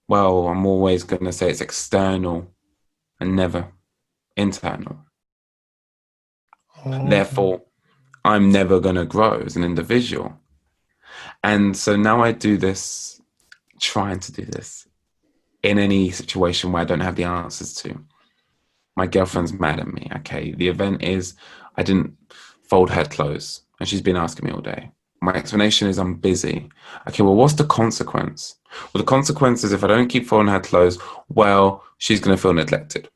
Well, I'm always going to say it's external and never internal. Therefore, I'm never going to grow as an individual. And so now I do this trying to do this in any situation where I don't have the answers to. My girlfriend's mad at me. Okay, the event is I didn't fold her clothes, and she's been asking me all day. My explanation is I'm busy. Okay, well, what's the consequence? Well, the consequence is if I don't keep folding her clothes, well, she's going to feel neglected,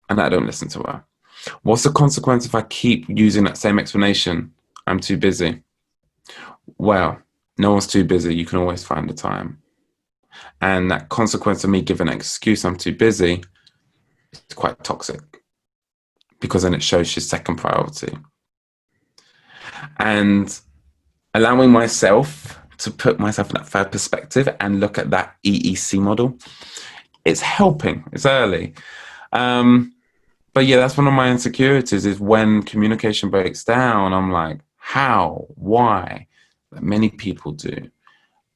and I don't listen to her. What's the consequence if I keep using that same explanation? I'm too busy. Well, no one's too busy. You can always find the time. And that consequence of me giving an excuse I'm too busy is quite toxic, because then it shows she's second priority. And allowing myself to put myself in that third perspective and look at that EEC model, it's helping. It's early. But yeah, that's one of my insecurities, is when communication breaks down, I'm like, how? Why? That many people do.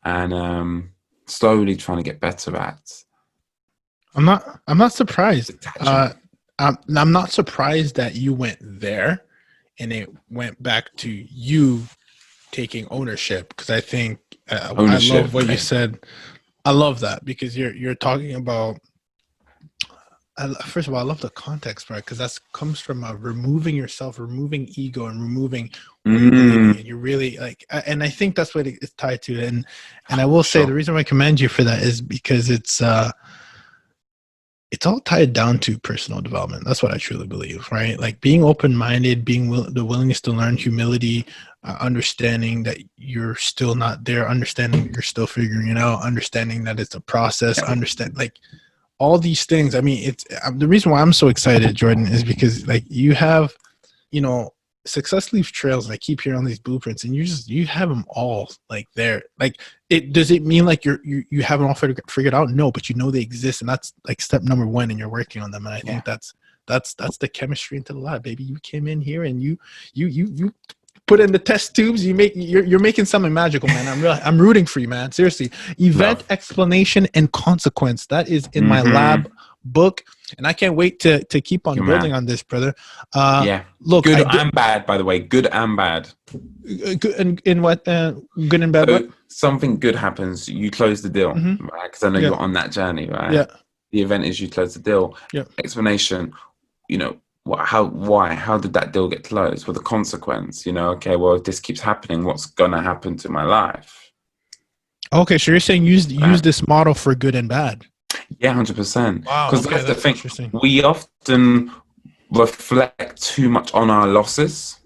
And slowly trying to get better at. I'm not surprised. I'm not surprised that you went there and it went back to you taking ownership, because I think I love what you said. I love that, because you're talking about, first of all, I love the context part, because that comes from removing yourself, removing ego, and removing and you're really like, and I think that's what it's tied to. And I will say the reason why I commend you for that is because it's all tied down to personal development. That's what I truly believe, right? Like being open-minded, being the willingness to learn, humility, understanding that you're still not there, understanding you're still figuring it out, understanding that it's a process, understand like all these things. I mean, it's the reason why I'm so excited, Jordan, is because like you have, success leaves trails, and I keep hearing these blueprints, and you have them all like there. Like, does it mean like you have them all figured out? No, but you know they exist, and that's like step number one, and you're working on them. And I think that's the chemistry into the lab, baby. You came in here and you put in the test tubes. You're making something magical, man. I'm rooting for you, man. Seriously, event, explanation, and consequence. That is in my lab book, and I can't wait to keep on building on this, brother. Look, good and bad, by the way. Good and bad. Good in what? Good and bad. So something good happens, you close the deal, right? Because I know you're on that journey, right? Yeah. The event is you close the deal. Yeah. Explanation. How did that deal get closed? Well, the consequence. Okay. Well, if this keeps happening, what's gonna happen to my life? Okay, so you're saying use this model for good and bad. Yeah, 100%. Wow. Because that's the thing. We often reflect too much on our losses,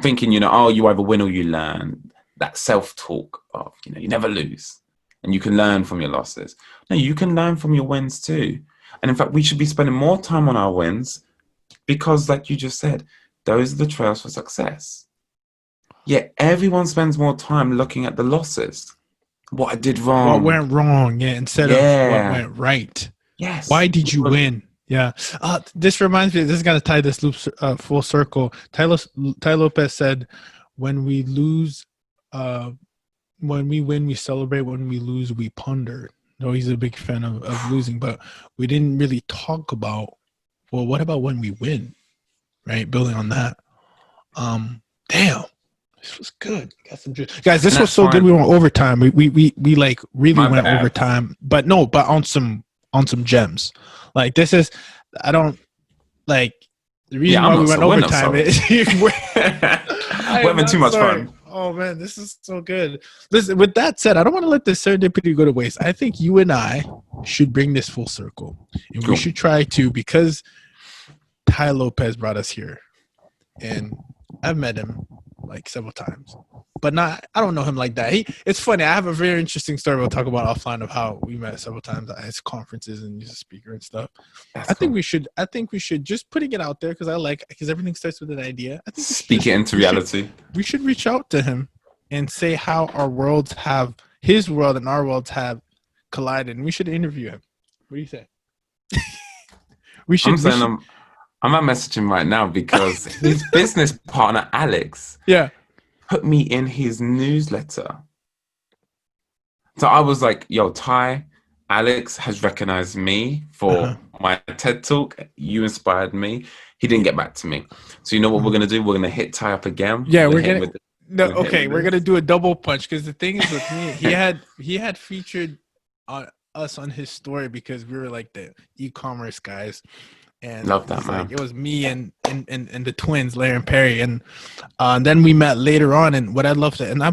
thinking, you either win or you learn. That self-talk of, you never lose, and you can learn from your losses. No, you can learn from your wins too. And in fact, we should be spending more time on our wins, because, like you just said, those are the trails for success. Yet everyone spends more time looking at the losses. What I did wrong. What went wrong, instead of what went right. Yes. Why did you win? Yeah. This reminds me, this is going to tie this loop full circle. Tai Lopez said, when we lose, when we win, we celebrate. When we lose, we ponder. No, he's a big fan of losing, but we didn't really talk about, well, what about when we win, right? Building on that. Damn. This was good. Got some guys, this was so good. We went overtime. We like really went overtime, but on some gems. Like this is, I don't like the reason why we went overtime is we're having too much fun. Oh man, this is so good. Listen, with that said, I don't want to let this serendipity go to waste. I think you and I should bring this full circle, and we should try to, because Tai Lopez brought us here, and I've met him like several times, but I don't know him like that. It's funny. I have a very interesting story we'll talk about offline of how we met several times at his conferences and he's a speaker and stuff. I think we should just putting it out there, because everything starts with an idea. I think speak it into reality. We should reach out to him and say how his world and our worlds have collided, and we should interview him. What do you say? I'm not messaging right now, because his business partner, Alex, put me in his newsletter. So I was like, yo, Tai, Alex has recognized me for my TED Talk. You inspired me. He didn't get back to me. So you know what we're going to do? We're going to hit Tai up again. Yeah, we're going to... we're going to do a double punch, because the thing is with me, he had featured us on his story because we were like the e-commerce guys. And Love that, man. like it was me and the twins, Larry and Perry, and then we met later on. And what I loved it, and I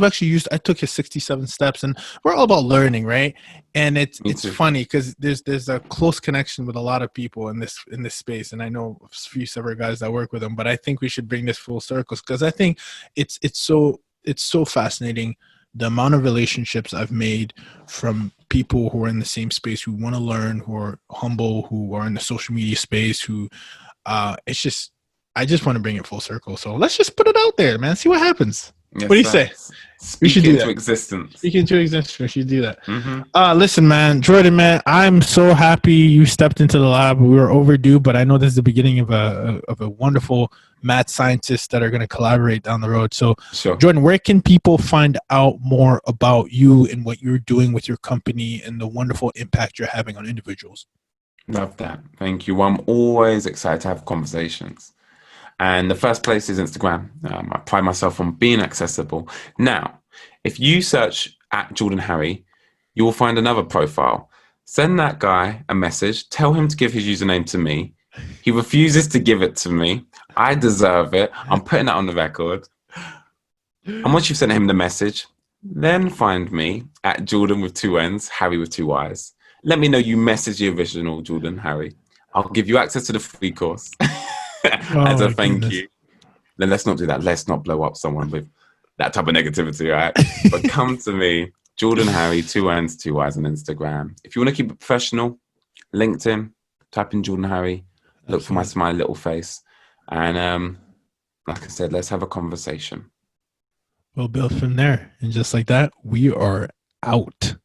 took his 67 steps, and we're all about learning, right? And it's funny because there's a close connection with a lot of people in this space, and I know a few several guys that work with them, but I think we should bring this full circle because I think it's so fascinating the amount of relationships I've made from people who are in the same space, who want to learn, who are humble, who are in the social media space, who I just want to bring it full circle. So let's just put it out there, man. See what happens. Yes, what do you say? We should do that. Speak into existence. We should do that. Mm-hmm. Listen, man, Jordan, man, I'm so happy you stepped into the lab. We were overdue, but I know this is the beginning of a wonderful math scientists that are going to collaborate down the road. So, sure. Jordan, where can people find out more about you and what you're doing with your company and the wonderful impact you're having on individuals? Love that. Thank you. I'm always excited to have conversations. And the first place is Instagram. I pride myself on being accessible. Now, if you search at Jordan Harry, you will find another profile. Send that guy a message. Tell him to give his username to me. He refuses to give it to me. I deserve it. I'm putting that on the record. And once you've sent him the message, then find me at Jordan with 2 N's, Harry with 2 Y's. Let me know you message the original Jordan Harry. I'll give you access to the free course as a thank you. Then let's not do that. Let's not blow up someone with that type of negativity, right? But come to me, Jordan Harry, 2 N's, 2 Y's on Instagram. If you want to keep it professional, LinkedIn, type in Jordan Harry, look for my smiley little face. And like I said, let's have a conversation. We'll build from there. And just like that, we are out.